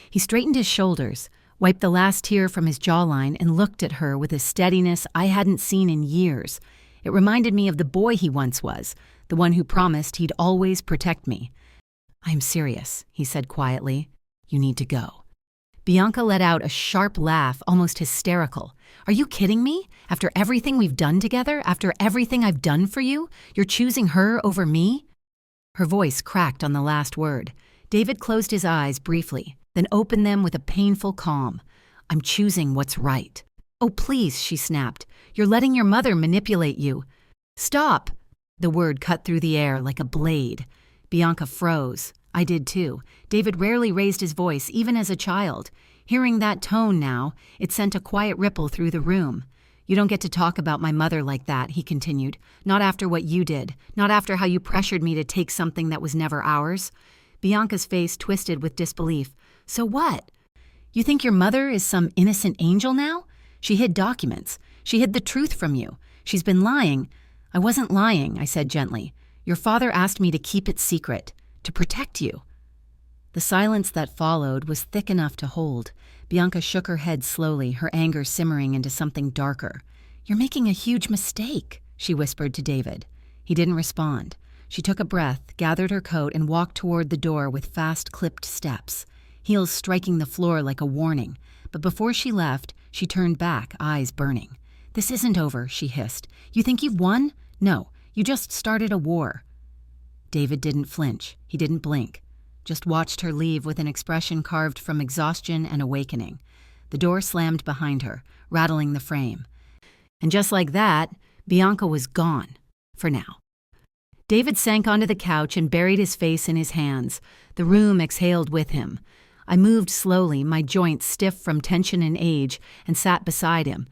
He straightened his shoulders, wiped the last tear from his jawline, and looked at her with a steadiness I hadn't seen in years. It reminded me of the boy he once was, the one who promised he'd always protect me. "I'm serious," he said quietly. "You need to go." Bianca let out a sharp laugh, almost hysterical. "Are you kidding me? After everything we've done together, after everything I've done for you, you're choosing her over me?" Her voice cracked on the last word. David closed his eyes briefly, then opened them with a painful calm. "I'm choosing what's right." "Oh, please," she snapped. "You're letting your mother manipulate you." "Stop!" The word cut through the air like a blade. Bianca froze. I did too. David rarely raised his voice, even as a child. Hearing that tone now, it sent a quiet ripple through the room. "You don't get to talk about my mother like that," he continued. "Not after what you did. Not after how you pressured me to take something that was never ours." Bianca's face twisted with disbelief. "So what? You think your mother is some innocent angel now? She hid documents. She hid the truth from you. She's been lying." "I wasn't lying," I said gently. "Your father asked me to keep it secret, to protect you." The silence that followed was thick enough to hold. Bianca shook her head slowly, her anger simmering into something darker. "You're making a huge mistake," she whispered to David. He didn't respond. She took a breath, gathered her coat, and walked toward the door with fast-clipped steps, heels striking the floor like a warning. But before she left, she turned back, eyes burning. "This isn't over," she hissed. "You think you've won? No, you just started a war." David didn't flinch. He didn't blink. Just watched her leave with an expression carved from exhaustion and awakening. The door slammed behind her, rattling the frame. And just like that, Bianca was gone. For now. David sank onto the couch and buried his face in his hands. The room exhaled with him. I moved slowly, my joints stiff from tension and age, and sat beside him.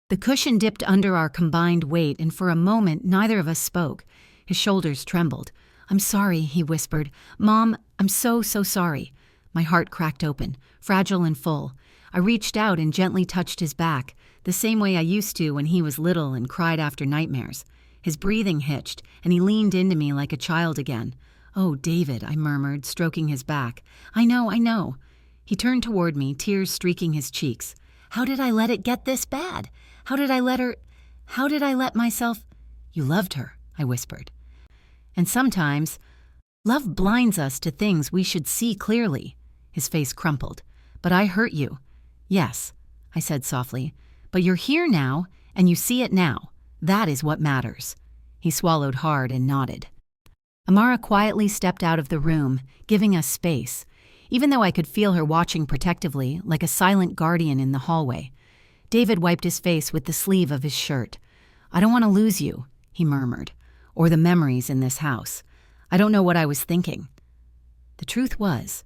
The cushion dipped under our combined weight, and for a moment neither of us spoke. His shoulders trembled. "I'm sorry," he whispered. "Mom, I'm so sorry." My heart cracked open, fragile and full. I reached out and gently touched his back, the same way I used to when he was little and cried after nightmares. His breathing hitched, and he leaned into me like a child again. "Oh, David," I murmured, stroking his back. I know." He turned toward me, tears streaking his cheeks. "How did I let it get this bad? How did I let myself—" "You loved her," I whispered. "And sometimes, love blinds us to things we should see clearly." His face crumpled. "But I hurt you." "Yes," I said softly. "But you're here now, and you see it now. That is what matters." He swallowed hard and nodded. Amara quietly stepped out of the room, giving us space, even though I could feel her watching protectively, like a silent guardian in the hallway. David wiped his face with the sleeve of his shirt. "I don't want to lose you," he murmured, "or the memories in this house. I don't know what I was thinking." The truth was,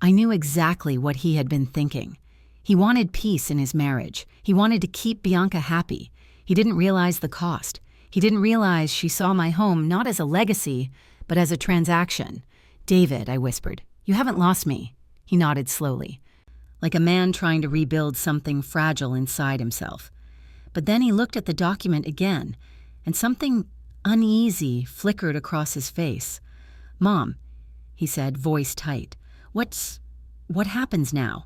I knew exactly what he had been thinking. He wanted peace in his marriage. He wanted to keep Bianca happy. He didn't realize the cost. He didn't realize she saw my home not as a legacy, but as a transaction. "David," I whispered, "you haven't lost me." He nodded slowly, like a man trying to rebuild something fragile inside himself. But then he looked at the document again, and something uneasy flickered across his face. "Mom," he said, voice tight, what happens now?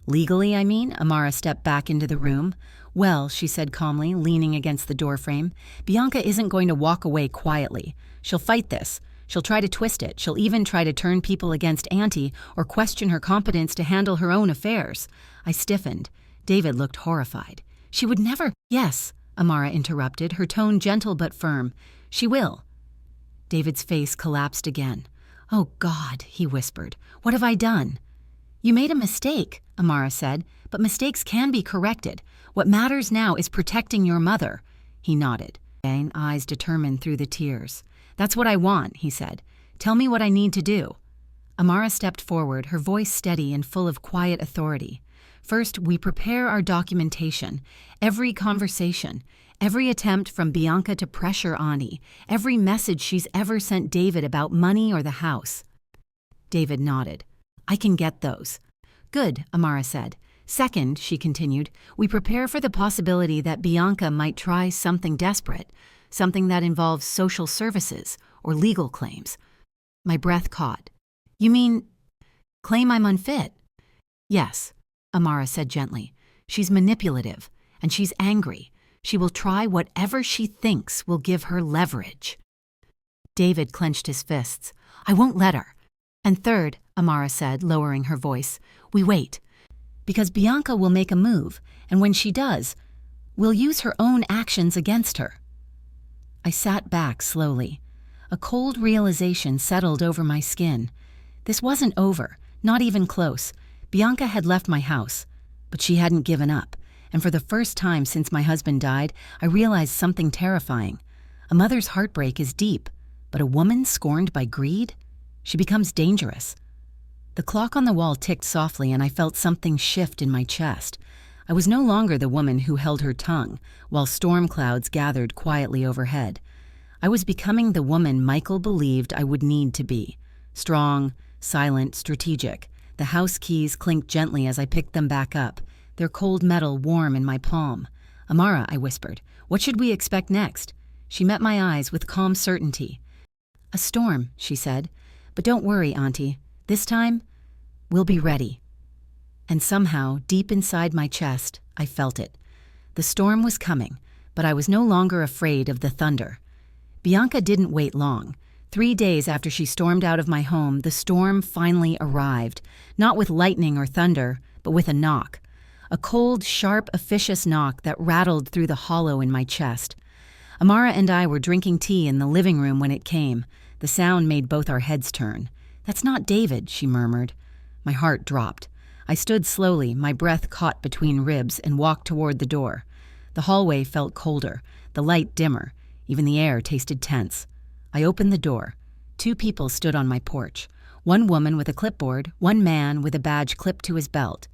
Legally, I mean. Amara stepped back into the room. Well, she said calmly, leaning against the doorframe, Bianca isn't going to walk away quietly. She'll fight this. She'll try to twist it. She'll even try to turn people against Auntie or question her competence to handle her own affairs. I stiffened. David looked horrified. She would never— Yes, Amara interrupted, her tone gentle but firm. She will. David's face collapsed again. Oh, God, he whispered. What have I done? You made a mistake, Amara said, but mistakes can be corrected. What matters now is protecting your mother. He nodded, eyes determined through the tears. That's what I want, he said. Tell me what I need to do. Amara stepped forward, her voice steady and full of quiet authority. First, we prepare our documentation. Every conversation, every attempt from Bianca to pressure Auntie, every message she's ever sent David about money or the house. David nodded. I can get those. Good, Amara said. Second, she continued, we prepare for the possibility that Bianca might try something desperate, something that involves social services or legal claims. My breath caught. You mean, claim I'm unfit? Yes, Amara said gently. She's manipulative, and she's angry. She will try whatever she thinks will give her leverage. David clenched his fists. I won't let her. And third, Amara said, lowering her voice, we wait. Because Bianca will make a move, and when she does, we'll use her own actions against her. I sat back slowly. A cold realization settled over my skin. This wasn't over, not even close. Bianca had left my house, but she hadn't given up, and for the first time since my husband died, I realized something terrifying. A mother's heartbreak is deep, but a woman scorned by greed? She becomes dangerous. The clock on the wall ticked softly, and I felt something shift in my chest. I was no longer the woman who held her tongue, while storm clouds gathered quietly overhead. I was becoming the woman Michael believed I would need to be. Strong, silent, strategic. The house keys clinked gently as I picked them back up, their cold metal warm in my palm. Amara, I whispered, what should we expect next? She met my eyes with calm certainty. A storm, she said. But don't worry, Auntie. This time, we'll be ready. And somehow, deep inside my chest, I felt it. The storm was coming, but I was no longer afraid of the thunder. Bianca didn't wait long. 3 days after she stormed out of my home, the storm finally arrived, not with lightning or thunder, but with a knock. A cold, sharp, officious knock that rattled through the hollow in my chest. Amara and I were drinking tea in the living room when it came. The sound made both our heads turn. That's not David, she murmured. My heart dropped. I stood slowly, my breath caught between ribs, and walked toward the door. The hallway felt colder, the light dimmer. Even the air tasted tense. I opened the door. 2 people stood on my porch. One woman with a clipboard, one man with a badge clipped to his belt.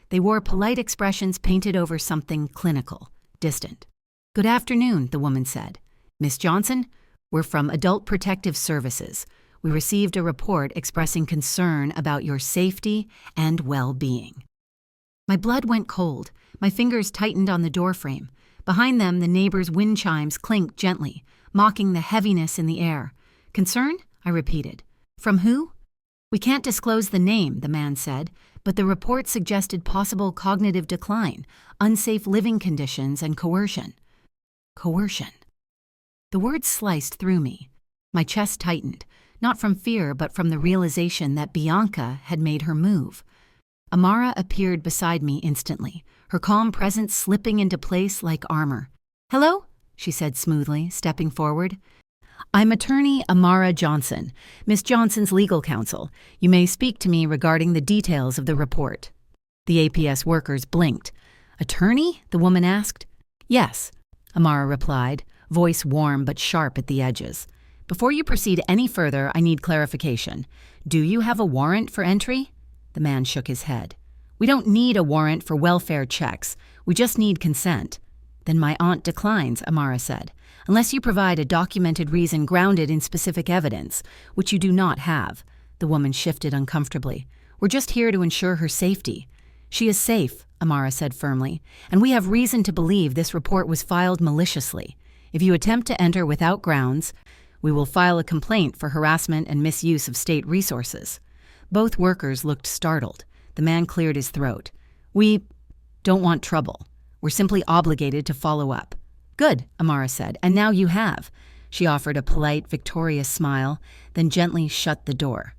They wore polite expressions painted over something clinical, distant. Good afternoon, the woman said. Miss Johnson, we're from Adult Protective Services. We received a report expressing concern about your safety and well-being. My blood went cold. My fingers tightened on the doorframe. Behind them, the neighbors' wind chimes clinked gently, mocking the heaviness in the air. Concern? I repeated. From who? We can't disclose the name, the man said, but the report suggested possible cognitive decline, unsafe living conditions, and coercion. Coercion. The word sliced through me. My chest tightened, not from fear but from the realization that Bianca had made her move. Amara appeared beside me instantly, her calm presence slipping into place like armor. Hello? She said smoothly, stepping forward. I'm attorney Amara Johnson, Miss Johnson's legal counsel. You may speak to me regarding the details of the report. The APS workers blinked. Attorney? The woman asked. Yes, Amara replied, voice warm but sharp at the edges. Before you proceed any further, I need clarification. Do you have a warrant for entry? The man shook his head. We don't need a warrant for welfare checks. We just need consent. Then my aunt declines, Amara said, unless you provide a documented reason grounded in specific evidence, which you do not have. The woman shifted uncomfortably. We're just here to ensure her safety. She is safe, Amara said firmly, and we have reason to believe this report was filed maliciously. If you attempt to enter without grounds, we will file a complaint for harassment and misuse of state resources. Both workers looked startled. The man cleared his throat. We don't want trouble. We're simply obligated to follow up. Good, Amara said, and now you have. She offered a polite, victorious smile, then gently shut the door.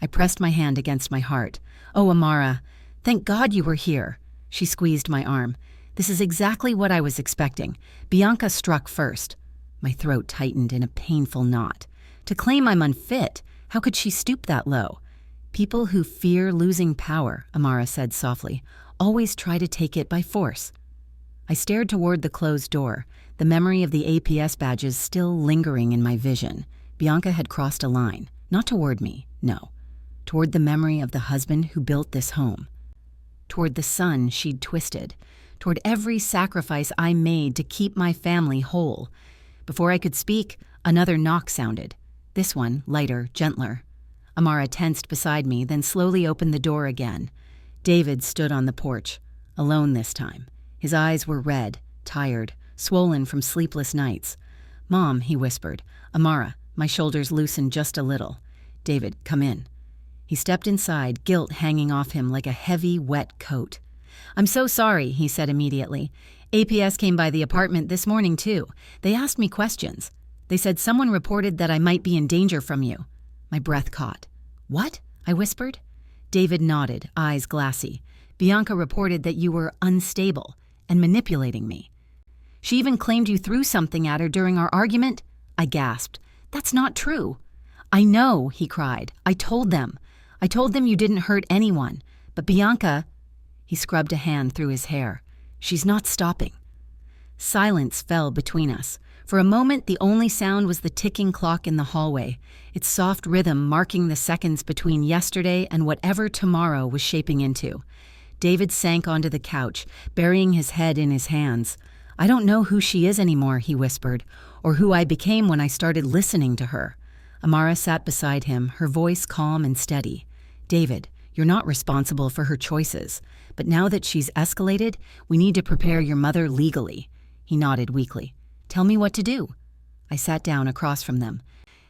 I pressed my hand against my heart. Oh, Amara, thank God you were here. She squeezed my arm. This is exactly what I was expecting. Bianca struck first. My throat tightened in a painful knot. To claim I'm unfit, how could she stoop that low? People who fear losing power, Amara said softly, always try to take it by force. I stared toward the closed door, the memory of the APS badges still lingering in my vision. Bianca had crossed a line, not toward me, no. Toward the memory of the husband who built this home. Toward the son she'd twisted. Toward every sacrifice I made to keep my family whole. Before I could speak, another knock sounded. This one, lighter, gentler. Amara tensed beside me, then slowly opened the door again. David stood on the porch, alone this time. His eyes were red, tired, swollen from sleepless nights. Mom, he whispered. Amara, my shoulders loosened just a little. David, come in. He stepped inside, guilt hanging off him like a heavy, wet coat. I'm so sorry, he said immediately. APS came by the apartment this morning, too. They asked me questions. They said someone reported that I might be in danger from you. My breath caught. What? I whispered. David nodded, eyes glassy. Bianca reported that you were unstable and manipulating me. She even claimed you threw something at her during our argument. I gasped. That's not true. I know, he cried. I told them. I told them you didn't hurt anyone. But Bianca, he scrubbed a hand through his hair. She's not stopping. Silence fell between us. For a moment, the only sound was the ticking clock in the hallway, its soft rhythm marking the seconds between yesterday and whatever tomorrow was shaping into. David sank onto the couch, burying his head in his hands. I don't know who she is anymore, he whispered, or who I became when I started listening to her. Amara sat beside him, her voice calm and steady. David, you're not responsible for her choices, but now that she's escalated, we need to prepare your mother legally. He nodded weakly. Tell me what to do. I sat down across from them,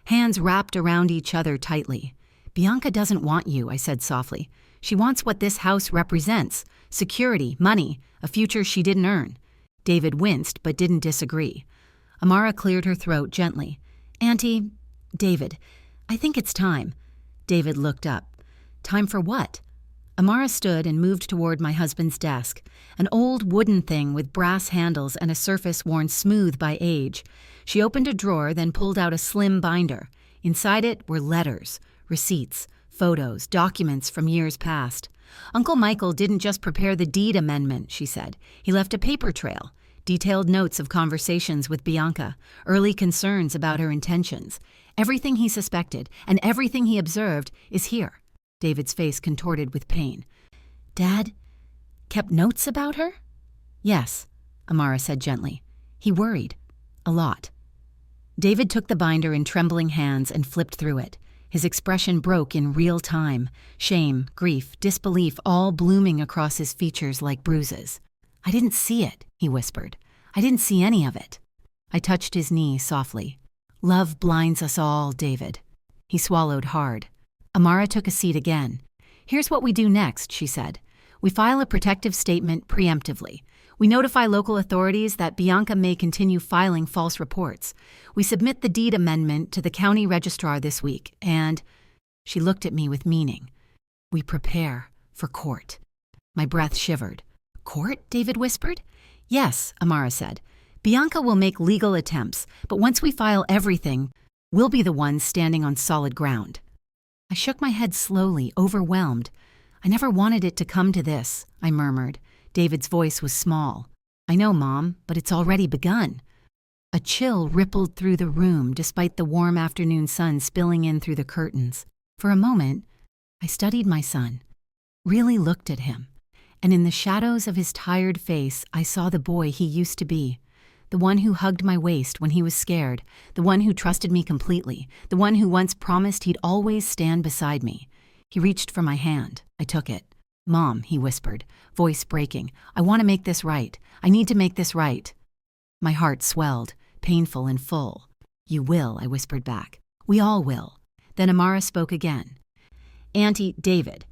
hands wrapped around each other tightly. Bianca doesn't want you, I said softly. She wants what this house represents, security, money, a future she didn't earn. David winced but didn't disagree. Amara cleared her throat gently. Auntie, David, I think it's time. David looked up. Time for what? Amara stood and moved toward my husband's desk, an old wooden thing with brass handles and a surface worn smooth by age. She opened a drawer, then pulled out a slim binder. Inside it were letters, receipts, photos, documents from years past. Uncle Michael didn't just prepare the deed amendment, she said. He left a paper trail, detailed notes of conversations with Bianca, early concerns about her intentions. Everything he suspected and everything he observed is here. David's face contorted with pain. Dad kept notes about her? Yes, Amara said gently. He worried. A lot. David took the binder in trembling hands and flipped through it. His expression broke in real time. Shame, grief, disbelief all blooming across his features like bruises. I didn't see it, he whispered. I didn't see any of it. I touched his knee softly. Love blinds us all, David. He swallowed hard. Amara took a seat again. Here's what we do next, she said. We file a protective statement preemptively. We notify local authorities that Bianca may continue filing false reports. We submit the deed amendment to the county registrar this week, and she looked at me with meaning. We prepare for court. My breath shivered. Court? David whispered. Yes, Amara said. Bianca will make legal attempts, but once we file everything, we'll be the ones standing on solid ground. I shook my head slowly, overwhelmed. I never wanted it to come to this, I murmured. David's voice was small. I know, Mom, but it's already begun. A chill rippled through the room despite the warm afternoon sun spilling in through the curtains. For a moment, I studied my son, really looked at him, and in the shadows of his tired face, I saw the boy he used to be. The one who hugged my waist when he was scared, the one who trusted me completely, the one who once promised he'd always stand beside me. He reached for my hand. I took it. Mom, he whispered, voice breaking, I want to make this right. I need to make this right. My heart swelled, painful and full. You will, I whispered back. We all will. Then Amara spoke again. Auntie, David,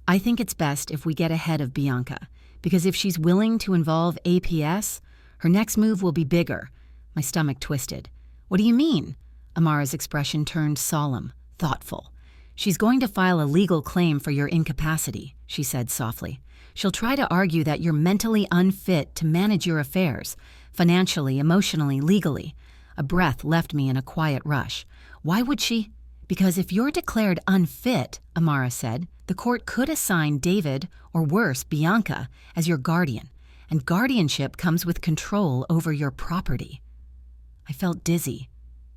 I think it's best if we get ahead of Bianca. Because if she's willing to involve APS, her next move will be bigger. My stomach twisted. What do you mean? Amara's expression turned solemn, thoughtful. She's going to file a legal claim for your incapacity, she said softly. She'll try to argue that you're mentally unfit to manage your affairs, financially, emotionally, legally. A breath left me in a quiet rush. Why would she? Because if you're declared unfit, Amara said, the court could assign David, or worse, Bianca, as your guardian, and guardianship comes with control over your property. I felt dizzy.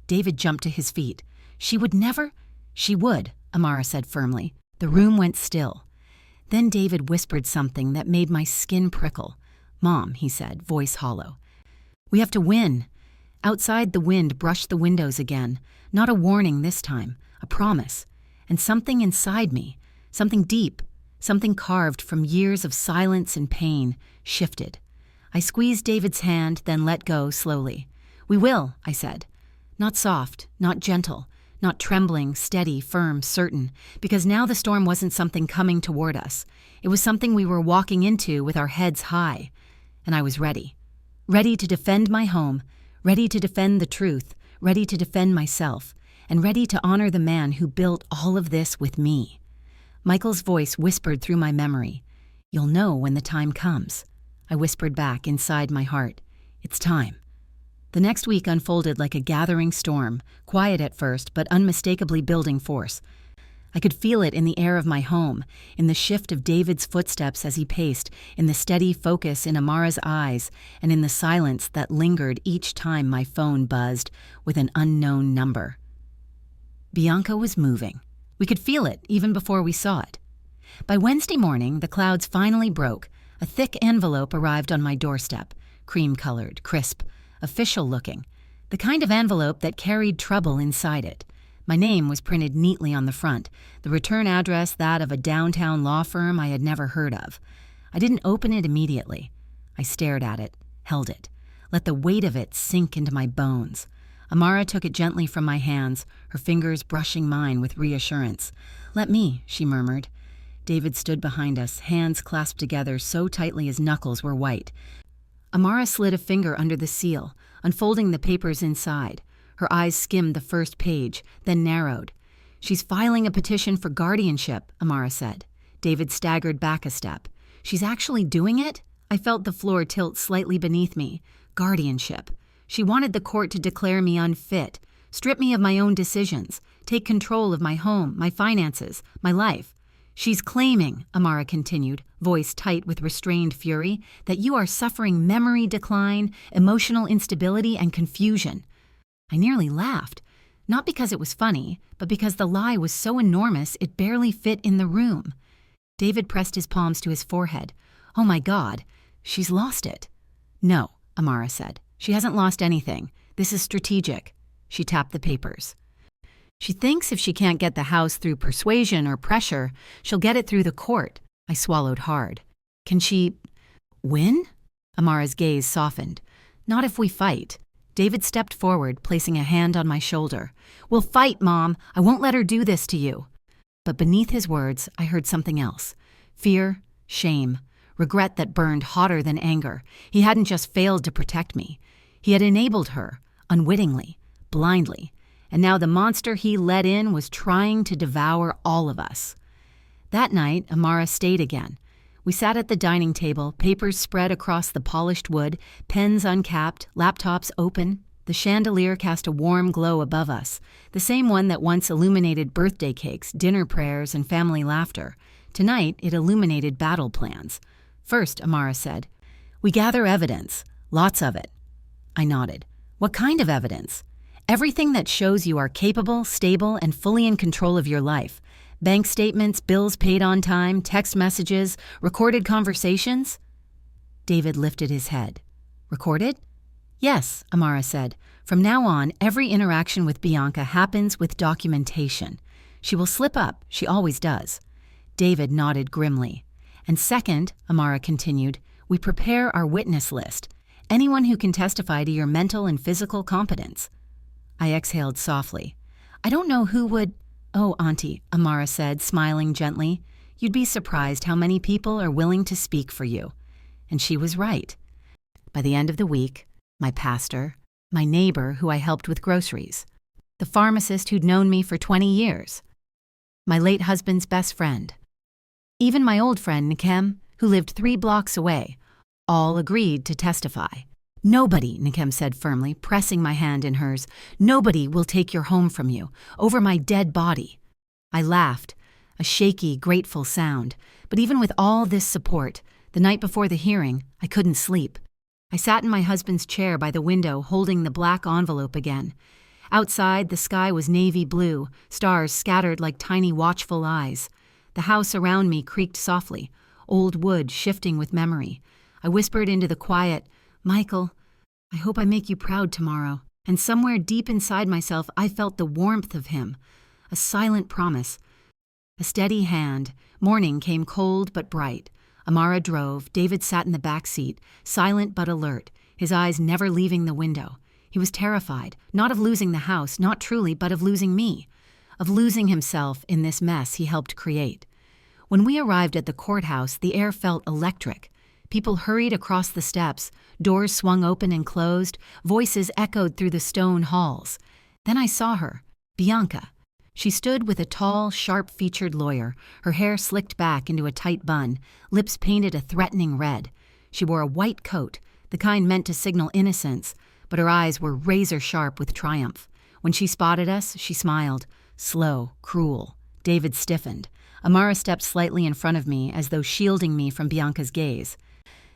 David jumped to his feet. She would never? She would, Amara said firmly. The room went still. Then David whispered something that made my skin prickle. Mom, he said, voice hollow. We have to win. Outside, the wind brushed the windows again. Not a warning this time, a promise. And something inside me, something deep, something carved from years of silence and pain, shifted. I squeezed David's hand, then let go slowly. We will, I said. Not soft, not gentle, not trembling, steady, firm, certain, because now the storm wasn't something coming toward us. It was something we were walking into with our heads high. And I was ready. Ready to defend my home, ready to defend the truth, ready to defend myself, and ready to honor the man who built all of this with me. Michael's voice whispered through my memory. You'll know when the time comes. I whispered back inside my heart. It's time. The next week unfolded like a gathering storm, quiet at first, but unmistakably building force. I could feel it in the air of my home, in the shift of David's footsteps as he paced, in the steady focus in Amara's eyes, and in the silence that lingered each time my phone buzzed with an unknown number. Bianca was moving. We could feel it even before we saw it. By Wednesday morning, the clouds finally broke. A thick envelope arrived on my doorstep, cream-colored, crisp, official-looking, the kind of envelope that carried trouble inside it. My name was printed neatly on the front, the return address that of a downtown law firm I had never heard of. I didn't open it immediately. I stared at it, held it, let the weight of it sink into my bones. Amara took it gently from my hands, her fingers brushing mine with reassurance. Let me, she murmured. David stood behind us, hands clasped together so tightly his knuckles were white. Amara slid a finger under the seal, unfolding the papers inside. Her eyes skimmed the first page, then narrowed. She's filing a petition for guardianship, Amara said. David staggered back a step. She's actually doing it? I felt the floor tilt slightly beneath me. Guardianship. She wanted the court to declare me unfit, strip me of my own decisions, take control of my home, my finances, my life. She's claiming, Amara continued, voice tight with restrained fury, that you are suffering memory decline, emotional instability, and confusion. I nearly laughed, not because it was funny, but because the lie was so enormous it barely fit in the room. David pressed his palms to his forehead. Oh my God, she's lost it. No, Amara said. She hasn't lost anything. This is strategic. She tapped the papers. She thinks if she can't get the house through persuasion or pressure, she'll get it through the court. I swallowed hard. Can she win? Amara's gaze softened. Not if we fight. David stepped forward, placing a hand on my shoulder. We'll fight, Mom. I won't let her do this to you. But beneath his words, I heard something else. Fear, shame, regret that burned hotter than anger. He hadn't just failed to protect me. He had enabled her, unwittingly, blindly. And now the monster he let in was trying to devour all of us. That night, Amara stayed again. We sat at the dining table, papers spread across the polished wood, pens uncapped, laptops open. The chandelier cast a warm glow above us, the same one that once illuminated birthday cakes, dinner prayers, and family laughter. Tonight, it illuminated battle plans. First, Amara said, we gather evidence, lots of it. I nodded. What kind of evidence? Everything that shows you are capable, stable, and fully in control of your life. Bank statements, bills paid on time, text messages, recorded conversations. David lifted his head. Recorded? Yes, Amara said. From now on, every interaction with Bianca happens with documentation. She will slip up, she always does. David nodded grimly. And second, Amara continued, we prepare our witness list. Anyone who can testify to your mental and physical competence. I exhaled softly. I don't know who would... Oh, Auntie, Amara said, smiling gently. You'd be surprised how many people are willing to speak for you. And she was right. By the end of the week, my pastor, my neighbor who I helped with groceries, the pharmacist who'd known me for 20 years, my late husband's best friend, even my old friend Nikem, who lived 3 blocks away, all agreed to testify. "Nobody," Nikem said firmly, pressing my hand in hers, "nobody will take your home from you, over my dead body." I laughed, a shaky, grateful sound, but even with all this support, the night before the hearing, I couldn't sleep. I sat in my husband's chair by the window holding the black envelope again. Outside, the sky was navy blue, stars scattered like tiny watchful eyes. The house around me creaked softly, old wood shifting with memory. I whispered into the quiet, "Michael, I hope I make you proud tomorrow." And somewhere deep inside myself, I felt the warmth of him, a silent promise, a steady hand. Morning came cold but bright. Amara drove. David sat in the back seat, silent but alert, his eyes never leaving the window. He was terrified, not of losing the house, not truly, but of losing me, of losing himself in this mess he helped create. When we arrived at the courthouse, the air felt electric. People hurried across the steps, doors swung open and closed, voices echoed through the stone halls. Then I saw her, Bianca. She stood with a tall, sharp-featured lawyer, her hair slicked back into a tight bun, lips painted a threatening red. She wore a white coat, the kind meant to signal innocence, but her eyes were razor-sharp with triumph. When she spotted us, she smiled, slow, cruel. David stiffened. Amara stepped slightly in front of me as though shielding me from Bianca's gaze.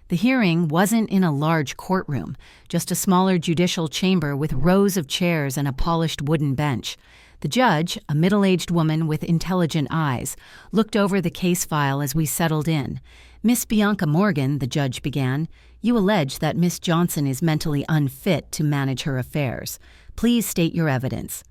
The hearing wasn't in a large courtroom, just a smaller judicial chamber with rows of chairs and a polished wooden bench. The judge, a middle-aged woman with intelligent eyes, looked over the case file as we settled in. "Miss Bianca Morgan," the judge began, "you allege that Miss Johnson is mentally unfit to manage her affairs. Please state your evidence."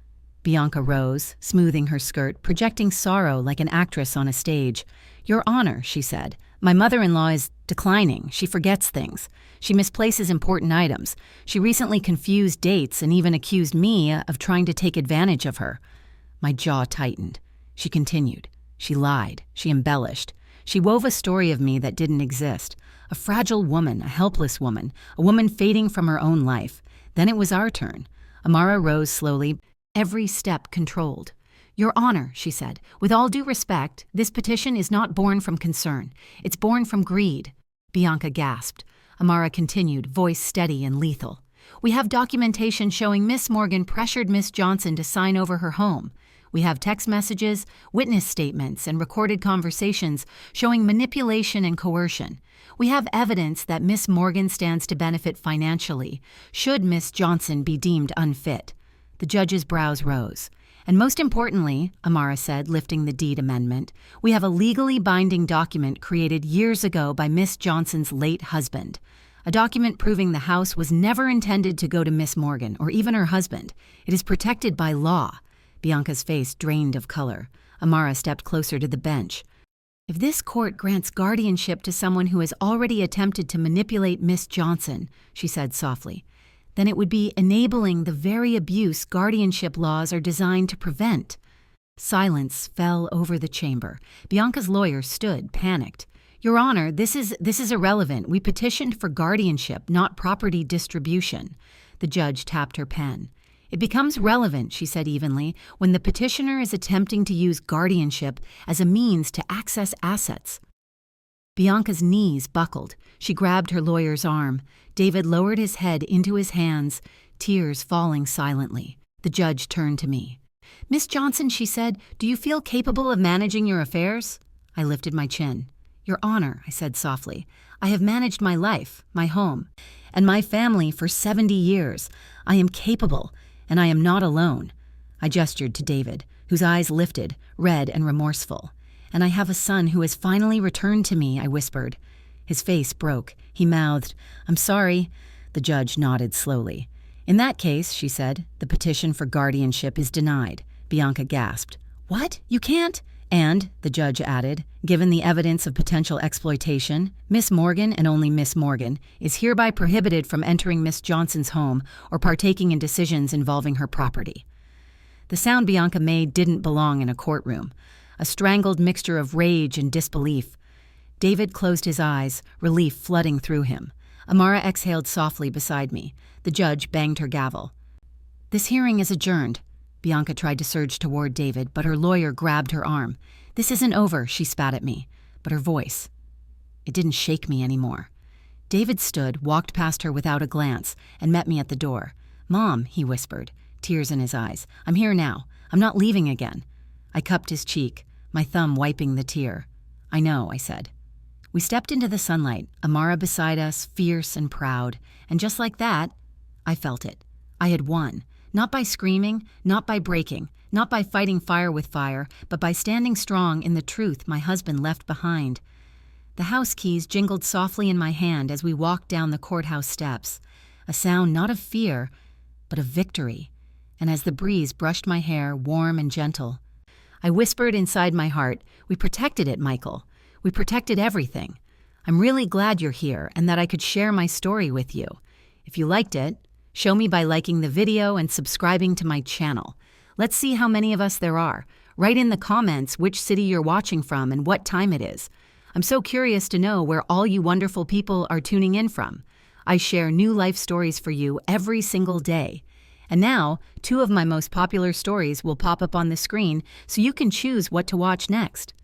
Bianca rose, smoothing her skirt, projecting sorrow like an actress on a stage. "Your Honor," she said, "my mother-in-law is declining. She forgets things. She misplaces important items. She recently confused dates and even accused me of trying to take advantage of her." My jaw tightened. She continued. She lied. She embellished. She wove a story of me that didn't exist. A fragile woman, a helpless woman, a woman fading from her own life. Then it was our turn. Amara rose slowly, every step controlled. "Your Honor," she said, "with all due respect, this petition is not born from concern. It's born from greed." Bianca gasped. Amara continued, voice steady and lethal. "We have documentation showing Miss Morgan pressured Miss Johnson to sign over her home. We have text messages, witness statements, and recorded conversations showing manipulation and coercion. We have evidence that Miss Morgan stands to benefit financially, should Miss Johnson be deemed unfit." The judge's brows rose. "And most importantly," Amara said, lifting the deed amendment, "we have a legally binding document created years ago by Miss Johnson's late husband. A document proving the house was never intended to go to Miss Morgan or even her husband. It is protected by law." Bianca's face drained of color. Amara stepped closer to the bench. "If this court grants guardianship to someone who has already attempted to manipulate Miss Johnson," she said softly, "then it would be enabling the very abuse guardianship laws are designed to prevent." Silence fell over the chamber. Bianca's lawyer stood, panicked. "Your Honor, this is irrelevant. We petitioned for guardianship, not property distribution." The judge tapped her pen. "It becomes relevant," she said evenly, "when the petitioner is attempting to use guardianship as a means to access assets." Bianca's knees buckled. She grabbed her lawyer's arm. David lowered his head into his hands, tears falling silently. The judge turned to me. "Miss Johnson," she said, "do you feel capable of managing your affairs?" I lifted my chin. "Your Honor," I said softly, "I have managed my life, my home, and my family for 70 years. I am capable, and I am not alone." I gestured to David, whose eyes lifted, red and remorseful. "And I have a son who has finally returned to me," I whispered. His face broke. He mouthed, "I'm sorry." The judge nodded slowly. "In that case," she said, "the petition for guardianship is denied." Bianca gasped. "What? You can't?" "And," the judge added, "given the evidence of potential exploitation, Miss Morgan, and only Miss Morgan, is hereby prohibited from entering Miss Johnson's home or partaking in decisions involving her property." The sound Bianca made didn't belong in a courtroom, a strangled mixture of rage and disbelief. David closed his eyes, relief flooding through him. Amara exhaled softly beside me. The judge banged her gavel. "This hearing is adjourned." Bianca tried to surge toward David, but her lawyer grabbed her arm. "This isn't over," she spat at me, but her voice, it didn't shake me anymore. David stood, walked past her without a glance, and met me at the door. "Mom," he whispered, tears in his eyes. "I'm here now. I'm not leaving again." I cupped his cheek, my thumb wiping the tear. "I know," I said. We stepped into the sunlight, Amara beside us, fierce and proud, and just like that, I felt it. I had won. Not by screaming, not by breaking, not by fighting fire with fire, but by standing strong in the truth my husband left behind. The house keys jingled softly in my hand as we walked down the courthouse steps, a sound not of fear, but of victory. And as the breeze brushed my hair, warm and gentle, I whispered inside my heart, "We protected it, Michael. We protected everything. I'm really glad you're here and that I could share my story with you. If you liked it, show me by liking the video and subscribing to my channel. Let's see how many of us there are. Write in the comments which city you're watching from and what time it is. I'm so curious to know where all you wonderful people are tuning in from. I share new life stories for you every single day. And now, 2 of my most popular stories will pop up on the screen so you can choose what to watch next.